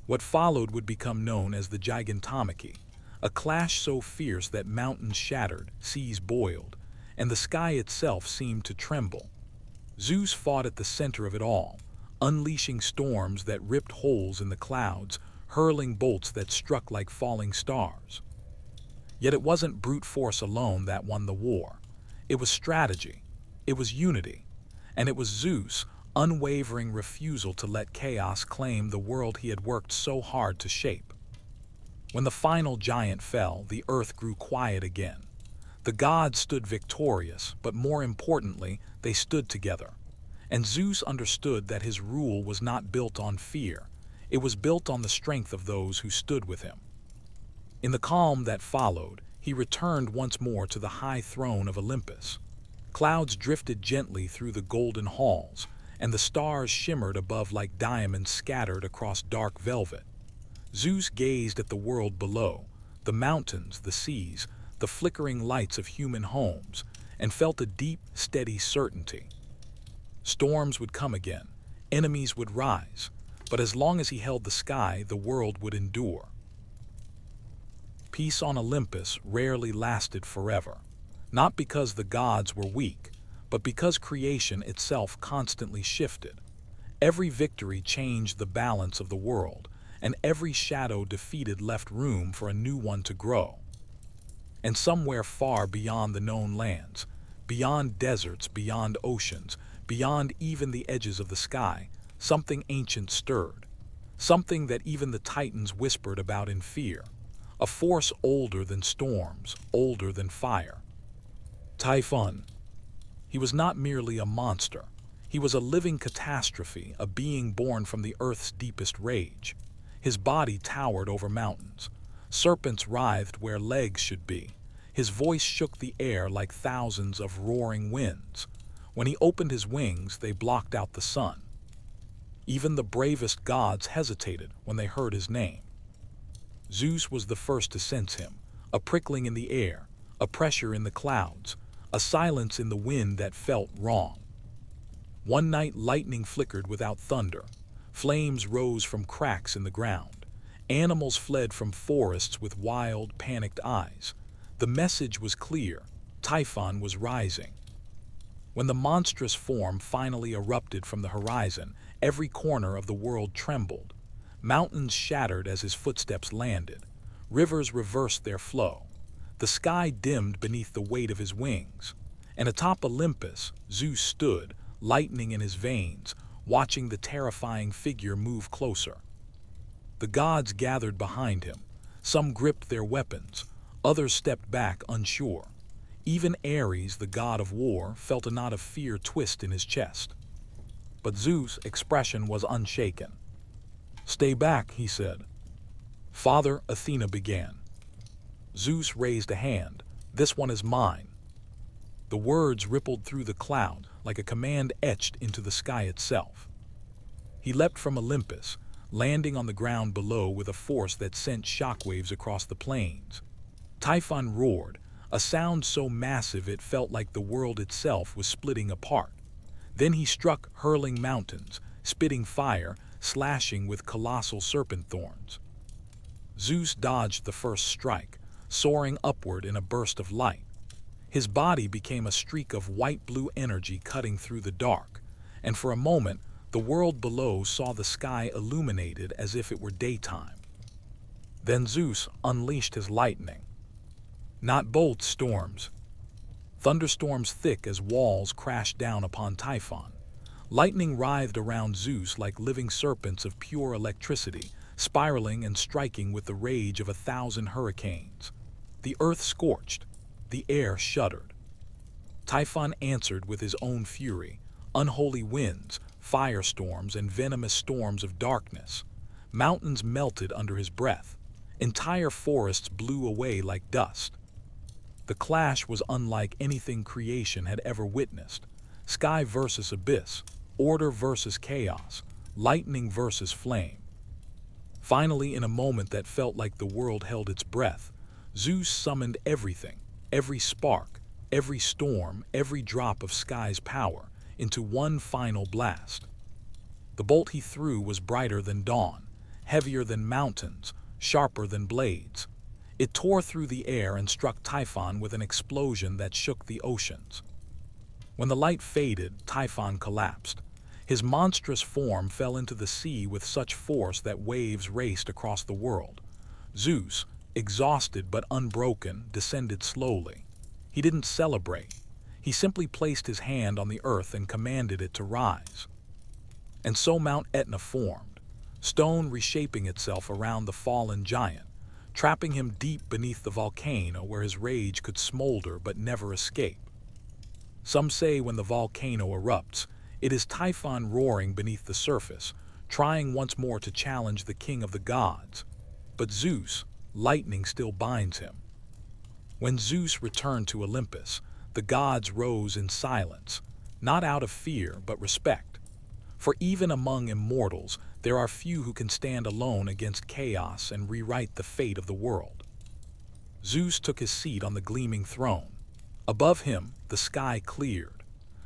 What followed would become known as the Gigantomachy, a clash so fierce that mountains shattered, seas boiled, and the sky itself seemed to tremble. Zeus fought at the center of it all, unleashing storms that ripped holes in the clouds, hurling bolts that struck like falling stars. Yet it wasn't brute force alone that won the war. It was strategy, it was unity, and it was Zeus' unwavering refusal to let chaos claim the world he had worked so hard to shape. When the final giant fell, the earth grew quiet again. The gods stood victorious, but more importantly, they stood together. And Zeus understood that his rule was not built on fear. It was built on the strength of those who stood with him. In the calm that followed, he returned once more to the high throne of Olympus. Clouds drifted gently through the golden halls, and the stars shimmered above like diamonds scattered across dark velvet. Zeus gazed at the world below, the mountains, the seas, the flickering lights of human homes, and felt a deep, steady certainty. Storms would come again, Enemies would rise, but as long as he held the sky, the world would endure. Peace on Olympus rarely lasted forever, not because the gods were weak, but because creation itself constantly shifted. Every victory changed the balance of the world, and every shadow defeated left room for a new one to grow. And somewhere far beyond the known lands, beyond deserts, beyond oceans, beyond even the edges of the sky, something ancient stirred, something that even the Titans whispered about in fear, a force older than storms, older than fire. Typhon. He was not merely a monster. He was a living catastrophe, a being born from the earth's deepest rage. His body towered over mountains. Serpents writhed where legs should be. His voice shook the air like thousands of roaring winds. When he opened his wings, they blocked out the sun. Even the bravest gods hesitated when they heard his name. Zeus was the first to sense him, a prickling in the air, a pressure in the clouds, a silence in the wind that felt wrong. One night lightning flickered without thunder. Flames rose from cracks in the ground. Animals fled from forests with wild, panicked eyes. The message was clear. Typhon was rising. When the monstrous form finally erupted from the horizon, every corner of the world trembled. Mountains shattered as his footsteps landed. Rivers reversed their flow. The sky dimmed beneath the weight of his wings. And atop Olympus, Zeus stood, lightning in his veins, watching the terrifying figure move closer. The gods gathered behind him. Some gripped their weapons. Others stepped back unsure. Even Ares, the god of war, felt a knot of fear twist in his chest. But Zeus' expression was unshaken. "Stay back," he said. "Father," Athena began. Zeus raised a hand. "This one is mine." The words rippled through the cloud like a command etched into the sky itself. He leapt from Olympus, landing on the ground below with a force that sent shockwaves across the plains. Typhon roared, a sound so massive it felt like the world itself was splitting apart. Then he struck, hurling mountains, spitting fire, slashing with colossal serpent thorns. Zeus dodged the first strike, soaring upward in a burst of light. His body became a streak of white-blue energy cutting through the dark, and for a moment, the world below saw the sky illuminated as if it were daytime. Then Zeus unleashed his lightning. Not bolts, storms. Thunderstorms thick as walls crashed down upon Typhon. Lightning writhed around Zeus like living serpents of pure electricity, spiraling and striking with the rage of 1,000 hurricanes. The earth scorched. The air shuddered. Typhon answered with his own fury, unholy winds, firestorms, and venomous storms of darkness. Mountains melted under his breath. Entire forests blew away like dust. The clash was unlike anything creation had ever witnessed. Sky versus abyss, order versus chaos, lightning versus flame. Finally, in a moment that felt like the world held its breath, Zeus summoned everything, every spark, every storm, every drop of sky's power, into one final blast. The bolt he threw was brighter than dawn, heavier than mountains, sharper than blades. It tore through the air and struck Typhon with an explosion that shook the oceans. When the light faded, Typhon collapsed. His monstrous form fell into the sea with such force that waves raced across the world. Zeus, exhausted but unbroken, descended slowly. He didn't celebrate. He simply placed his hand on the earth and commanded it to rise. And so Mount Etna formed, stone reshaping itself around the fallen giant, trapping him deep beneath the volcano where his rage could smolder but never escape. Some say when the volcano erupts, it is Typhon roaring beneath the surface, trying once more to challenge the king of the gods. But Zeus, lightning still binds him. When Zeus returned to Olympus, the gods rose in silence, not out of fear but respect. For even among immortals, there are few who can stand alone against chaos and rewrite the fate of the world. Zeus took his seat on the gleaming throne. Above him, the sky cleared.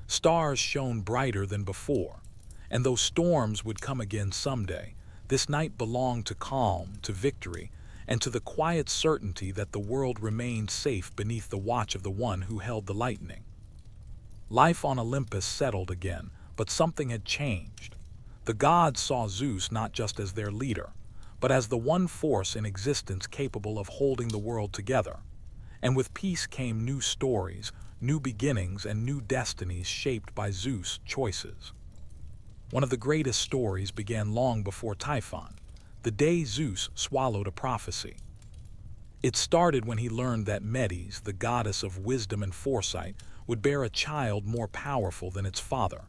Stars shone brighter than before, And though storms would come again someday, this night belonged to calm, to victory, and to the quiet certainty that the world remained safe beneath the watch of the one who held the lightning. Life on Olympus settled again, but something had changed. The gods saw Zeus not just as their leader, but as the one force in existence capable of holding the world together. And with peace came new stories, new beginnings, and new destinies shaped by Zeus' choices. One of the greatest stories began long before Typhon, the day Zeus swallowed a prophecy. It started when he learned that Medes, the goddess of wisdom and foresight, would bear a child more powerful than its father.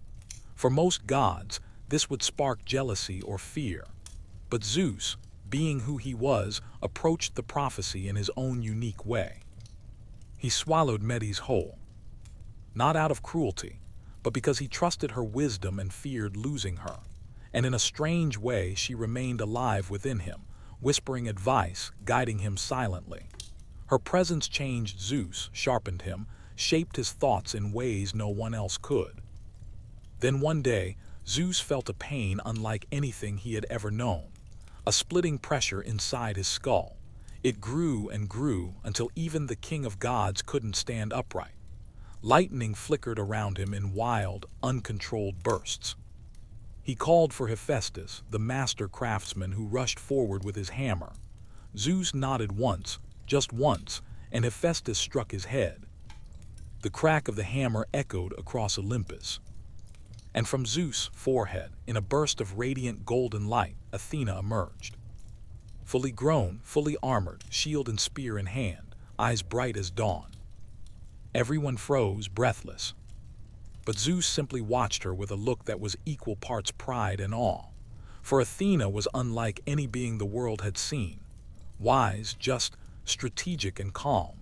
For most gods, this would spark jealousy or fear. But Zeus, being who he was, approached the prophecy in his own unique way. He swallowed Medes whole, not out of cruelty, but because he trusted her wisdom and feared losing her. And in a strange way, she remained alive within him, whispering advice, guiding him silently. Her presence changed Zeus, sharpened him, shaped his thoughts in ways no one else could. Then one day, Zeus felt a pain unlike anything he had ever known, a splitting pressure inside his skull. It grew and grew until even the king of gods couldn't stand upright. Lightning flickered around him in wild, uncontrolled bursts. He called for Hephaestus, the master craftsman, who rushed forward with his hammer. Zeus nodded once, just once, and Hephaestus struck his head. The crack of the hammer echoed across Olympus. And from Zeus' forehead, in a burst of radiant golden light, Athena emerged. Fully grown, fully armored, shield and spear in hand, eyes bright as dawn. Everyone froze, breathless. But Zeus simply watched her with a look that was equal parts pride and awe. For Athena was unlike any being the world had seen. Wise, just, strategic, and calm.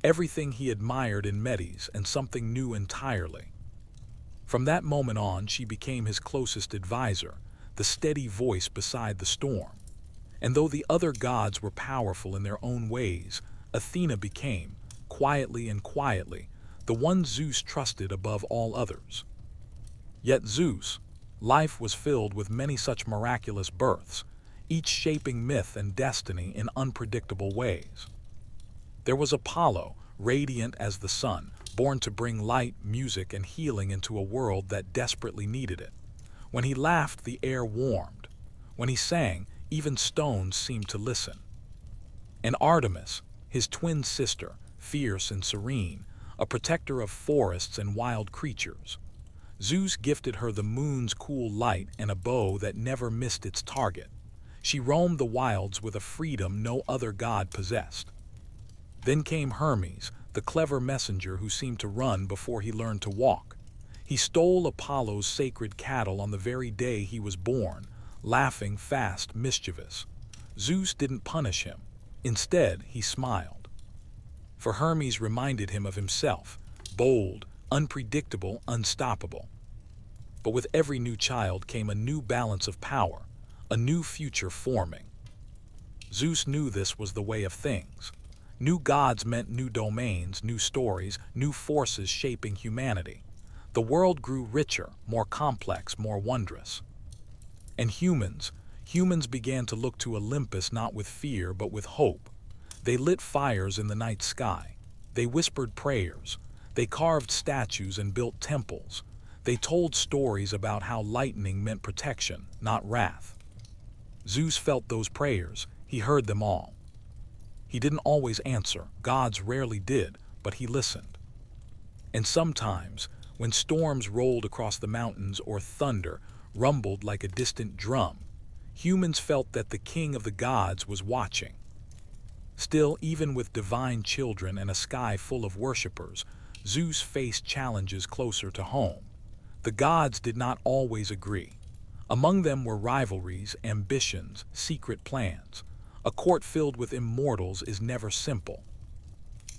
Everything he admired in Medes, and something new entirely. From that moment on, she became his closest advisor, the steady voice beside the storm. And though the other gods were powerful in their own ways, Athena became, quietly, the one Zeus trusted above all others. Yet Zeus' life was filled with many such miraculous births, each shaping myth and destiny in unpredictable ways. There was Apollo, radiant as the sun, born to bring light, music, and healing into a world that desperately needed it. When he laughed, the air warmed. When he sang, even stones seemed to listen. And Artemis, his twin sister, fierce and serene, a protector of forests and wild creatures. Zeus gifted her the moon's cool light and a bow that never missed its target. She roamed the wilds with a freedom no other god possessed. Then came Hermes, the clever messenger who seemed to run before he learned to walk. He stole Apollo's sacred cattle on the very day he was born, laughing, fast, mischievous. Zeus didn't punish him. Instead, he smiled. For Hermes reminded him of himself, bold, unpredictable, unstoppable. But with every new child came a new balance of power, a new future forming. Zeus knew this was the way of things. New gods meant new domains, new stories, new forces shaping humanity. The world grew richer, more complex, more wondrous. And humans began to look to Olympus not with fear but with hope. They lit fires in the night sky. They whispered prayers. They carved statues and built temples. They told stories about how lightning meant protection, not wrath. Zeus felt those prayers. He heard them all. He didn't always answer. Gods rarely did, but he listened. And sometimes, when storms rolled across the mountains or thunder rumbled like a distant drum, humans felt that the king of the gods was watching. Still, even with divine children and a sky full of worshippers, Zeus faced challenges closer to home. The gods did not always agree. Among them were rivalries, ambitions, secret plans. A court filled with immortals is never simple.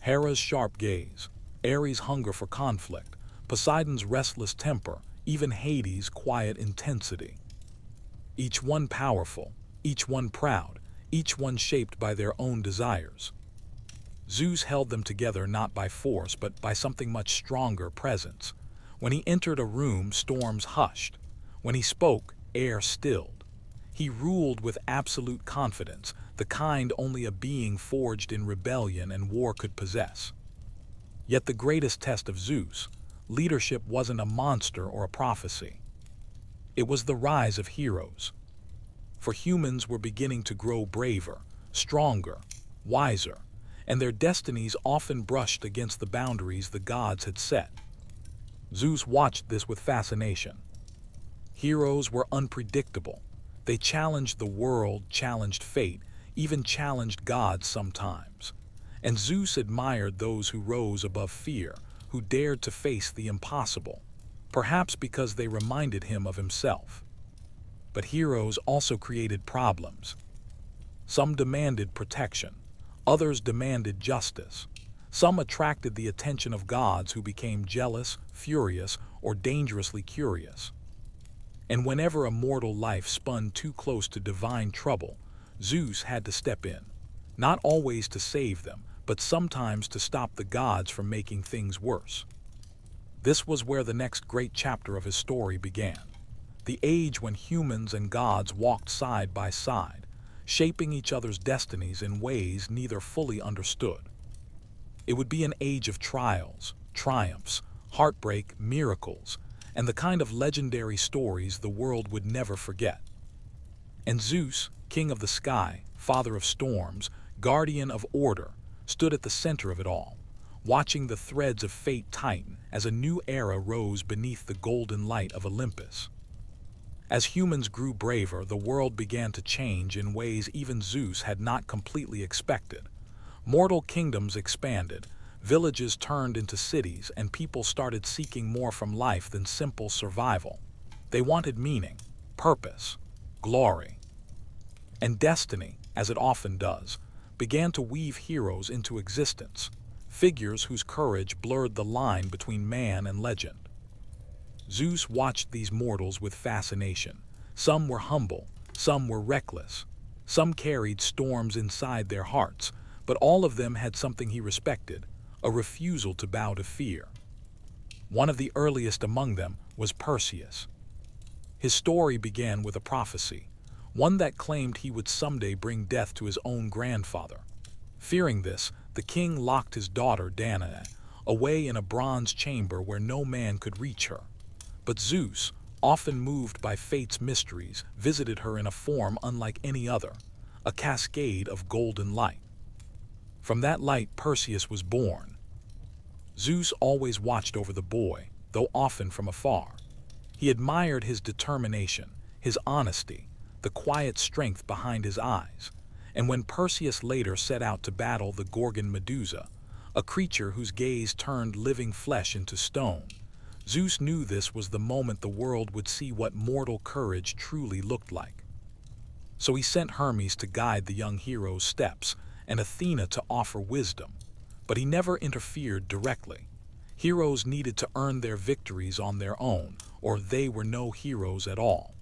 Hera's sharp gaze, Ares' hunger for conflict, Poseidon's restless temper, even Hades' quiet intensity. Each one powerful, each one proud, each one shaped by their own desires. Zeus held them together not by force but by something much stronger, presence. When he entered a room, storms hushed. When he spoke, air stilled. He ruled with absolute confidence, the kind only a being forged in rebellion and war could possess. Yet the greatest test of Zeus, leadership, wasn't a monster or a prophecy. It was the rise of heroes. For humans were beginning to grow braver, stronger, wiser, and their destinies often brushed against the boundaries the gods had set. Zeus watched this with fascination. Heroes were unpredictable. They challenged the world, challenged fate, even challenged gods sometimes. And Zeus admired those who rose above fear, who dared to face the impossible, perhaps because they reminded him of himself. But heroes also created problems. Some demanded protection, others demanded justice. Some attracted the attention of gods who became jealous, furious, or dangerously curious. And whenever a mortal life spun too close to divine trouble, Zeus had to step in, not always to save them, but sometimes to stop the gods from making things worse. This was where the next great chapter of his story began, the age when humans and gods walked side by side, shaping each other's destinies in ways neither fully understood. It would be an age of trials, triumphs, heartbreak, miracles, and the kind of legendary stories the world would never forget. And Zeus, king of the sky, father of storms, guardian of order, stood at the center of it all, watching the threads of fate tighten as a new era rose beneath the golden light of Olympus. As humans grew braver, the world began to change in ways even Zeus had not completely expected. Mortal kingdoms expanded, villages turned into cities, and people started seeking more from life than simple survival. They wanted meaning, purpose, glory. And destiny, as it often does, began to weave heroes into existence, figures whose courage blurred the line between man and legend. Zeus watched these mortals with fascination. Some were humble, some were reckless, some carried storms inside their hearts, but all of them had something he respected, a refusal to bow to fear. One of the earliest among them was Perseus. His story began with a prophecy, one that claimed he would someday bring death to his own grandfather. Fearing this, the king locked his daughter Danae away in a bronze chamber where no man could reach her. But Zeus, often moved by fate's mysteries, visited her in a form unlike any other, a cascade of golden light. From that light, Perseus was born. Zeus always watched over the boy, though often from afar. He admired his determination, his honesty, the quiet strength behind his eyes. And when Perseus later set out to battle the Gorgon Medusa, a creature whose gaze turned living flesh into stone, Zeus knew this was the moment the world would see what mortal courage truly looked like. So he sent Hermes to guide the young hero's steps, and Athena to offer wisdom. But he never interfered directly. Heroes needed to earn their victories on their own, or they were no heroes at all.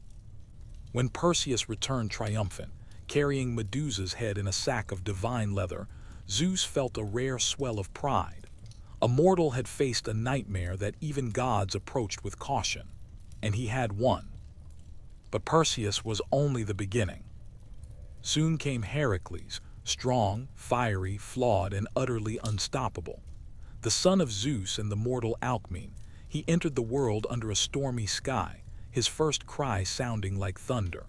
When Perseus returned triumphant, carrying Medusa's head in a sack of divine leather, Zeus felt a rare swell of pride. A mortal had faced a nightmare that even gods approached with caution, and he had won. But Perseus was only the beginning. Soon came Heracles, strong, fiery, flawed, and utterly unstoppable. The son of Zeus and the mortal Alcmene, he entered the world under a stormy sky, his first cry sounding like thunder.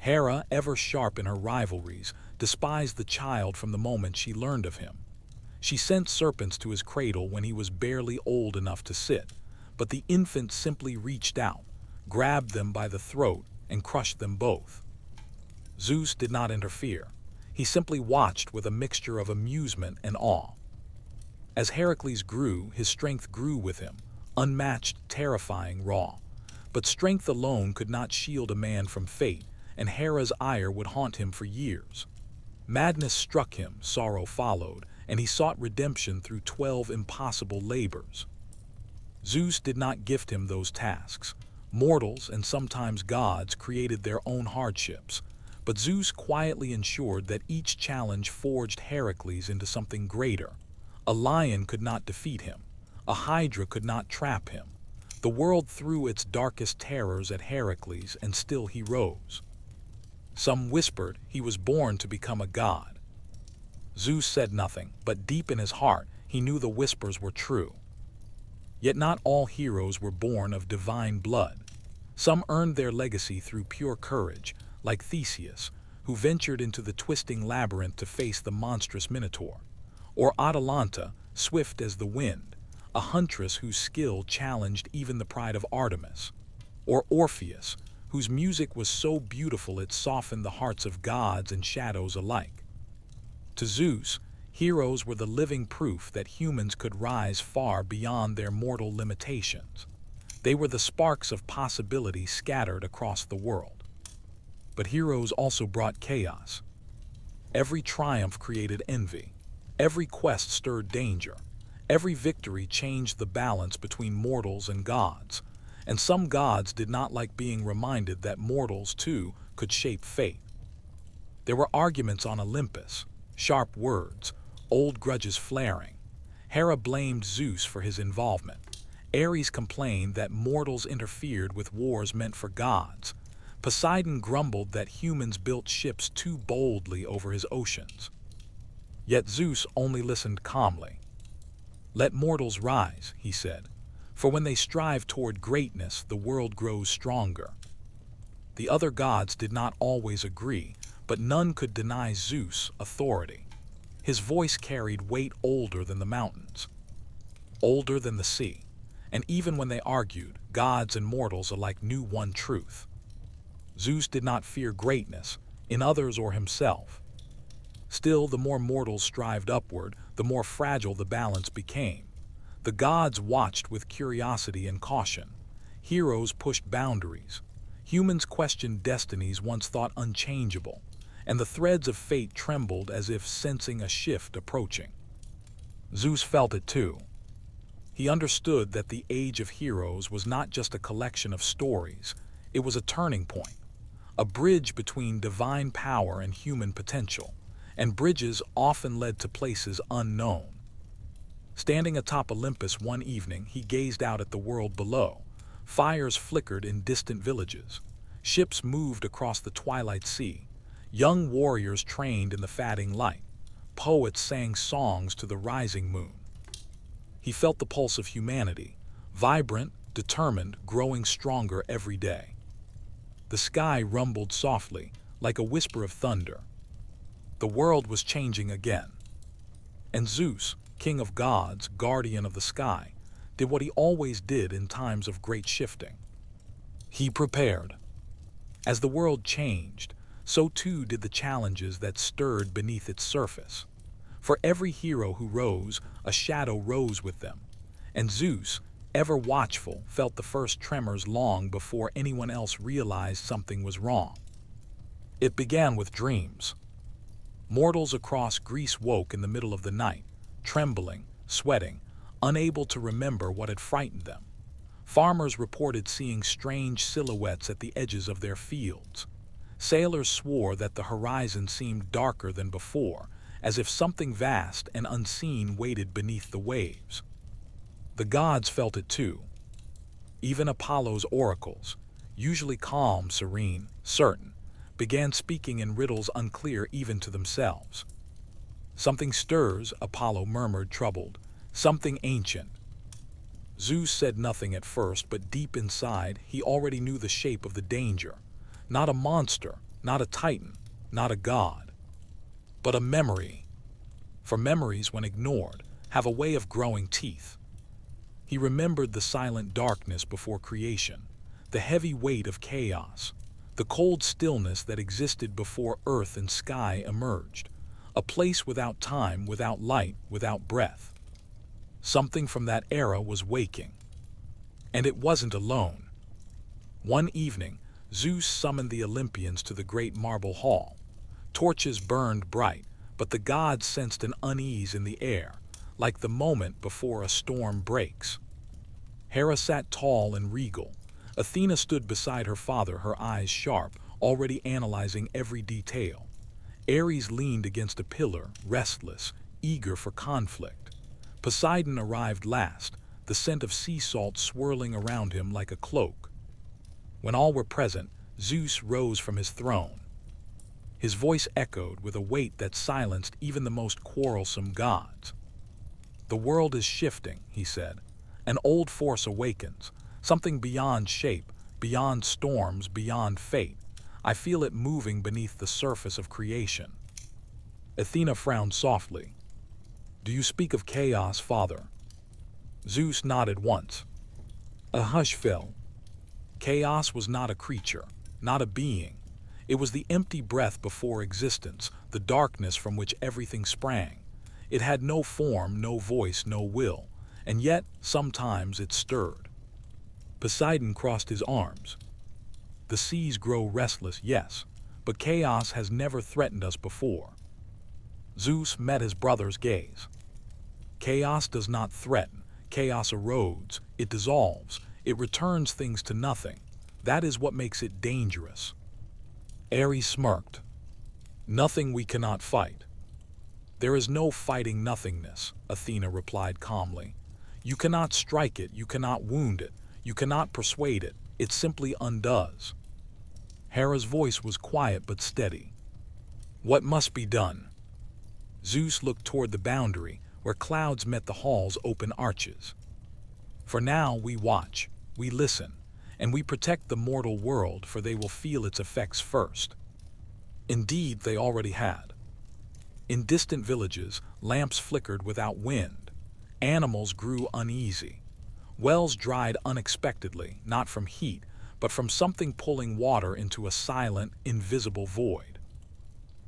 Hera, ever sharp in her rivalries, despised the child from the moment she learned of him. She sent serpents to his cradle when he was barely old enough to sit, but the infant simply reached out, grabbed them by the throat, and crushed them both. Zeus did not interfere. He simply watched with a mixture of amusement and awe. As Heracles grew, his strength grew with him, unmatched, terrifying, raw. But strength alone could not shield a man from fate, and Hera's ire would haunt him for years. Madness struck him, sorrow followed, and he sought redemption through 12 impossible labors. Zeus did not gift him those tasks. Mortals, and sometimes gods, created their own hardships. But Zeus quietly ensured that each challenge forged Heracles into something greater. A lion could not defeat him. A hydra could not trap him. The world threw its darkest terrors at Heracles, and still he rose. Some whispered he was born to become a god. Zeus said nothing, but deep in his heart he knew the whispers were true. Yet not all heroes were born of divine blood. Some earned their legacy through pure courage, like Theseus, who ventured into the twisting labyrinth to face the monstrous Minotaur, or Atalanta, swift as the wind, a huntress whose skill challenged even the pride of Artemis, or Orpheus, whose music was so beautiful it softened the hearts of gods and shadows alike. To Zeus, heroes were the living proof that humans could rise far beyond their mortal limitations. They were the sparks of possibility scattered across the world. But heroes also brought chaos. Every triumph created envy. Every quest stirred danger. Every victory changed the balance between mortals and gods. And some gods did not like being reminded that mortals, too, could shape fate. There were arguments on Olympus, sharp words, old grudges flaring. Hera blamed Zeus for his involvement. Ares complained that mortals interfered with wars meant for gods. Poseidon grumbled that humans built ships too boldly over his oceans. Yet Zeus only listened calmly. "Let mortals rise," he said, "for when they strive toward greatness, the world grows stronger." The other gods did not always agree, but none could deny Zeus' authority. His voice carried weight older than the mountains, older than the sea, and even when they argued, gods and mortals alike knew one truth. Zeus did not fear greatness, in others or himself. Still, the more mortals strived upward, the more fragile the balance became. The gods watched with curiosity and caution. Heroes pushed boundaries. Humans questioned destinies once thought unchangeable, and the threads of fate trembled as if sensing a shift approaching. Zeus felt it too. He understood that the age of heroes was not just a collection of stories, it was a turning point, a bridge between divine power and human potential, and bridges often led to places unknown. Standing atop Olympus one evening, he gazed out at the world below. Fires flickered in distant villages. Ships moved across the twilight sea. Young warriors trained in the fading light. Poets sang songs to the rising moon. He felt the pulse of humanity, vibrant, determined, growing stronger every day. The sky rumbled softly, like a whisper of thunder. The world was changing again. And Zeus, king of gods, guardian of the sky, did what he always did in times of great shifting. He prepared. As the world changed, so too did the challenges that stirred beneath its surface. For every hero who rose, a shadow rose with them. And Zeus, ever watchful, felt the first tremors long before anyone else realized something was wrong. It began with dreams. Mortals across Greece woke in the middle of the night, trembling, sweating, unable to remember what had frightened them. Farmers reported seeing strange silhouettes at the edges of their fields. Sailors swore that the horizon seemed darker than before, as if something vast and unseen waited beneath the waves. The gods felt it too. Even Apollo's oracles, usually calm, serene, certain, began speaking in riddles unclear even to themselves. "Something stirs," Apollo murmured, troubled. "Something ancient." Zeus said nothing at first, but deep inside he already knew the shape of the danger. Not a monster, not a titan, not a god, but a memory. For memories, when ignored, have a way of growing teeth. He remembered the silent darkness before creation, the heavy weight of chaos, the cold stillness that existed before earth and sky emerged, a place without time, without light, without breath. Something from that era was waking. And it wasn't alone. One evening, Zeus summoned the Olympians to the great marble hall. Torches burned bright, but the gods sensed an unease in the air, like the moment before a storm breaks. Hera sat tall and regal. Athena stood beside her father, her eyes sharp, already analyzing every detail. Ares leaned against a pillar, restless, eager for conflict. Poseidon arrived last, the scent of sea salt swirling around him like a cloak. When all were present, Zeus rose from his throne. His voice echoed with a weight that silenced even the most quarrelsome gods. "The world is shifting," he said. "An old force awakens, something beyond shape, beyond storms, beyond fate. I feel it moving beneath the surface of creation." Athena frowned softly. "Do you speak of chaos, father?" Zeus nodded once. A hush fell. Chaos was not a creature, not a being. It was the empty breath before existence, the darkness from which everything sprang. It had no form, no voice, no will, and yet sometimes it stirred. Poseidon crossed his arms. "The seas grow restless, yes, but chaos has never threatened us before." Zeus met his brother's gaze. "Chaos does not threaten. Chaos erodes, it dissolves, it returns things to nothing. That is what makes it dangerous." Ares smirked. "Nothing we cannot fight." "There is no fighting nothingness," Athena replied calmly. "You cannot strike it, you cannot wound it, you cannot persuade it, it simply undoes." Hera's voice was quiet but steady. "What must be done?" Zeus looked toward the boundary, where clouds met the hall's open arches. "For now we watch, we listen, and we protect the mortal world, for they will feel its effects first." Indeed, they already had. In distant villages, lamps flickered without wind. Animals grew uneasy. Wells dried unexpectedly, not from heat, but from something pulling water into a silent, invisible void.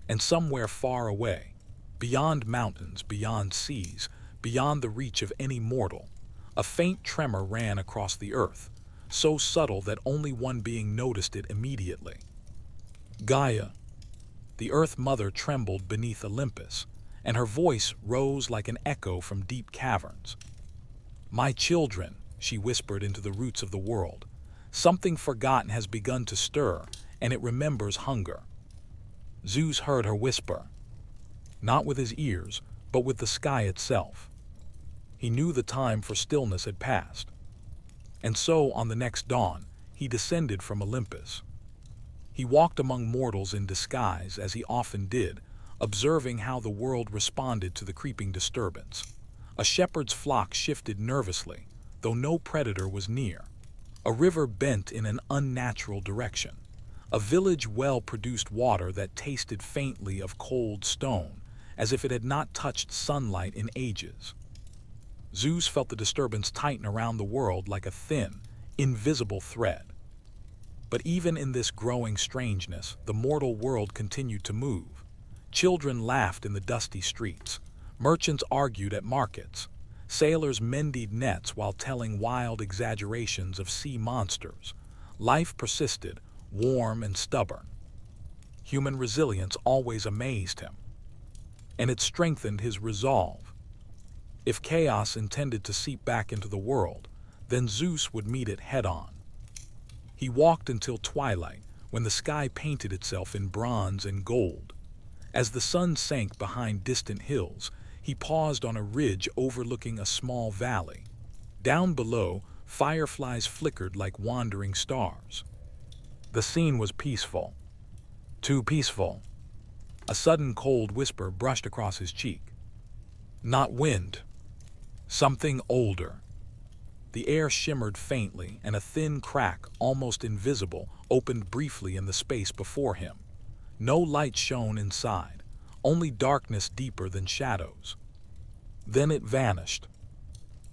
And somewhere far away, beyond mountains, beyond seas, beyond the reach of any mortal, a faint tremor ran across the earth, so subtle that only one being noticed it immediately. Gaia, the Earth Mother, trembled beneath Olympus, and her voice rose like an echo from deep caverns. "My children," she whispered into the roots of the world, "something forgotten has begun to stir, and it remembers hunger." Zeus heard her whisper, not with his ears, but with the sky itself. He knew the time for stillness had passed. And so, on the next dawn, he descended from Olympus. He walked among mortals in disguise, as he often did, observing how the world responded to the creeping disturbance. A shepherd's flock shifted nervously, though no predator was near. A river bent in an unnatural direction. A village well produced water that tasted faintly of cold stone, as if it had not touched sunlight in ages. Zeus felt the disturbance tighten around the world like a thin, invisible thread. But even in this growing strangeness, the mortal world continued to move. Children laughed in the dusty streets. Merchants argued at markets. Sailors mended nets while telling wild exaggerations of sea monsters. Life persisted, warm and stubborn. Human resilience always amazed him, and it strengthened his resolve. If chaos intended to seep back into the world, then Zeus would meet it head-on. He walked until twilight, when the sky painted itself in bronze and gold. As the sun sank behind distant hills, he paused on a ridge overlooking a small valley. Down below, fireflies flickered like wandering stars. The scene was peaceful. Too peaceful. A sudden cold whisper brushed across his cheek. Not wind. Something older. The air shimmered faintly, and a thin crack, almost invisible, opened briefly in the space before him. No light shone inside, only darkness deeper than shadows. Then it vanished.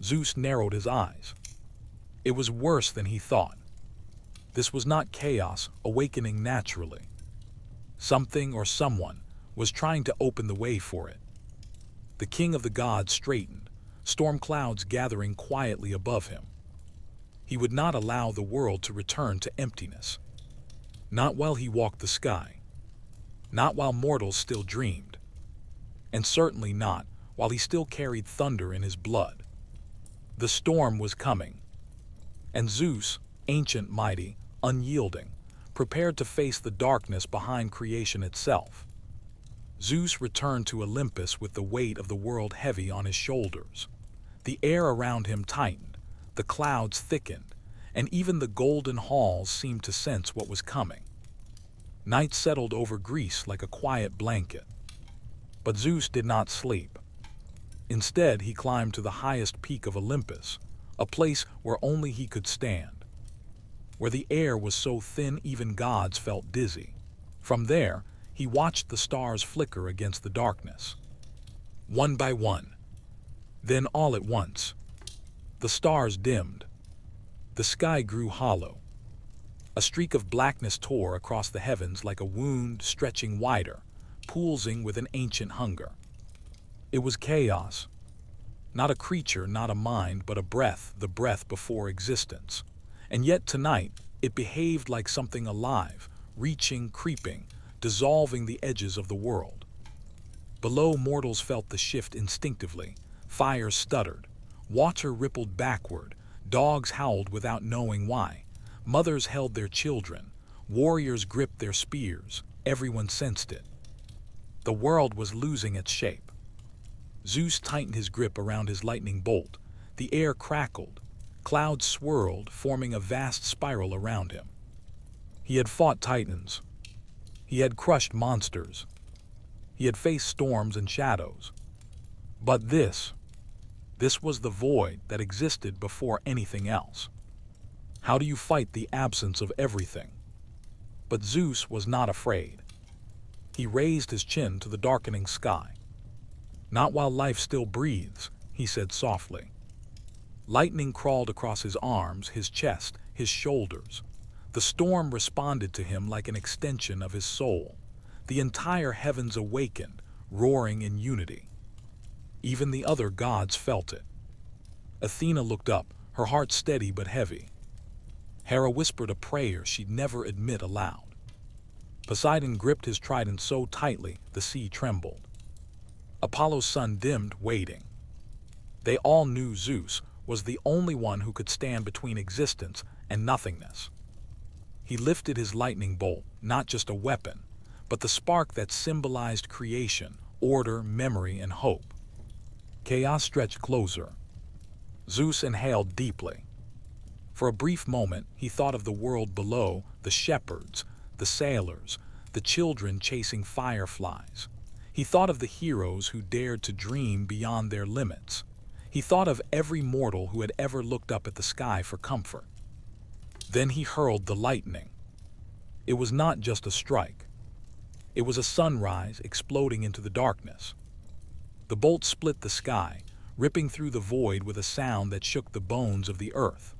Zeus narrowed his eyes. It was worse than he thought. This was not chaos awakening naturally. Something or someone was trying to open the way for it. The king of the gods straightened, storm clouds gathering quietly above him. He would not allow the world to return to emptiness. Not while he walked the sky. Not while mortals still dreamed. And certainly not while he still carried thunder in his blood. The storm was coming. And Zeus, ancient, mighty, unyielding, prepared to face the darkness behind creation itself. Zeus returned to Olympus with the weight of the world heavy on his shoulders. The air around him tightened, The clouds thickened, and even the golden halls seemed to sense what was coming. Night settled over Greece like a quiet blanket. But Zeus did not sleep. Instead, he climbed to the highest peak of Olympus, a place where only he could stand, where the air was so thin even gods felt dizzy. From there, he watched the stars flicker against the darkness, one by one. Then all at once, the stars dimmed. The sky grew hollow. A streak of blackness tore across the heavens like a wound stretching wider, pulsing with an ancient hunger. It was chaos. Not a creature, not a mind, but a breath, the breath before existence. And yet tonight, it behaved like something alive, reaching, creeping, dissolving the edges of the world. Below, mortals felt the shift instinctively. Fire stuttered. Water rippled backward. Dogs howled without knowing why. Mothers held their children. Warriors gripped their spears. Everyone sensed it. The world was losing its shape. Zeus tightened his grip around his lightning bolt. The air crackled. Clouds swirled, forming a vast spiral around him. He had fought titans. He had crushed monsters. He had faced storms and shadows. But this was the void that existed before anything else. How do you fight the absence of everything? But Zeus was not afraid. He raised his chin to the darkening sky. "Not while life still breathes," he said softly. Lightning crawled across his arms, his chest, his shoulders. The storm responded to him like an extension of his soul. The entire heavens awakened, roaring in unity. Even the other gods felt it. Athena looked up, her heart steady but heavy. Hera whispered a prayer she'd never admit aloud. Poseidon gripped his trident so tightly the sea trembled. Apollo's sun dimmed, waiting. They all knew Zeus was the only one who could stand between existence and nothingness. He lifted his lightning bolt, not just a weapon, but the spark that symbolized creation, order, memory, and hope. Chaos stretched closer. Zeus inhaled deeply. For a brief moment, he thought of the world below, the shepherds, the sailors, the children chasing fireflies. He thought of the heroes who dared to dream beyond their limits. He thought of every mortal who had ever looked up at the sky for comfort. Then he hurled the lightning. It was not just a strike. It was a sunrise exploding into the darkness. The bolt split the sky, ripping through the void with a sound that shook the bones of the earth.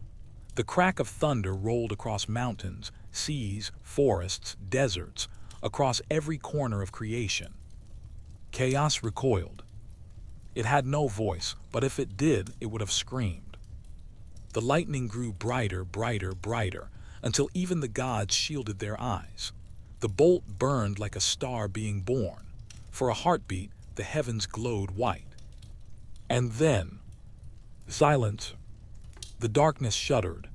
The crack of thunder rolled across mountains, seas, forests, deserts, across every corner of creation. Chaos recoiled. It had no voice, but if it did, it would have screamed. The lightning grew brighter, brighter, brighter, until even the gods shielded their eyes. The bolt burned like a star being born. For a heartbeat, the heavens glowed white. And then, silence. The darkness shuddered.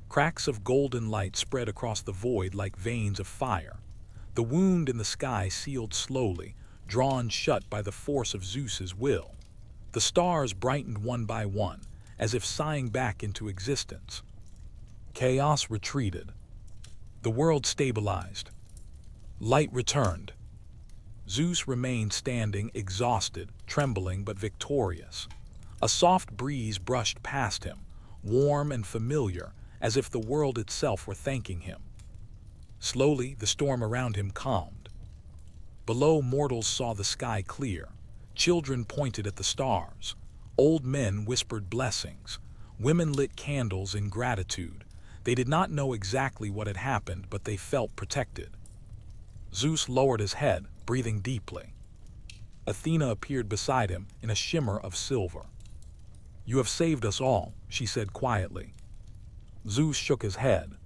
Cracks of golden light spread across the void like veins of fire. The wound in the sky sealed slowly, drawn shut by the force of Zeus's will. The stars brightened one by one, as if sighing back into existence. Chaos retreated. The world stabilized. Light returned. Zeus remained standing, exhausted, trembling but victorious. A soft breeze brushed past him, warm and familiar, as if the world itself were thanking him. Slowly, the storm around him calmed. Below, mortals saw the sky clear. Children pointed at the stars. Old men whispered blessings. Women lit candles in gratitude. They did not know exactly what had happened, but they felt protected. Zeus lowered his head, breathing deeply. Athena appeared beside him in a shimmer of silver. "You have saved us all," she said quietly. Zeus shook his head.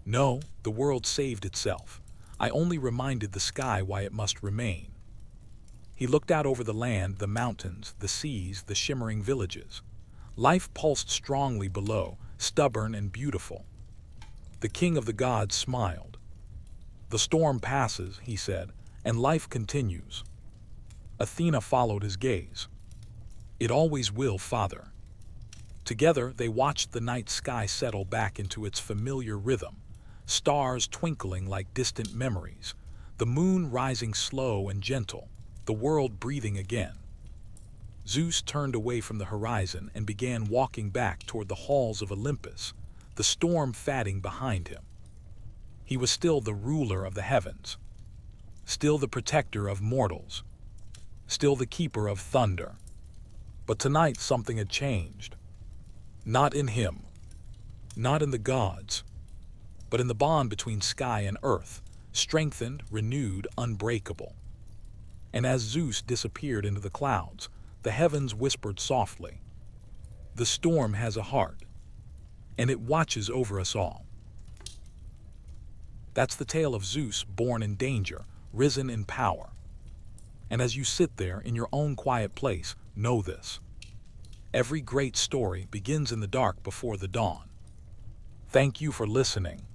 "No, the world saved itself. I only reminded the sky why it must remain." He looked out over the land, the mountains, the seas, the shimmering villages. Life pulsed strongly below, stubborn and beautiful. The king of the gods smiled. "The storm passes," he said, "and life continues." Athena followed his gaze. "It always will, Father." Together, they watched the night sky settle back into its familiar rhythm, stars twinkling like distant memories, the moon rising slow and gentle, the world breathing again. Zeus turned away from the horizon and began walking back toward the halls of Olympus, the storm fatting behind him. He was still the ruler of the heavens, still the protector of mortals, still the keeper of thunder. But tonight something had changed. Not in him, not in the gods, but in the bond between sky and earth, strengthened, renewed, unbreakable. And as Zeus disappeared into the clouds, the heavens whispered softly, "The storm has a heart, and it watches over us all." That's the tale of Zeus, born in danger, risen in power. And as you sit there in your own quiet place, know this: every great story begins in the dark before the dawn. Thank you for listening.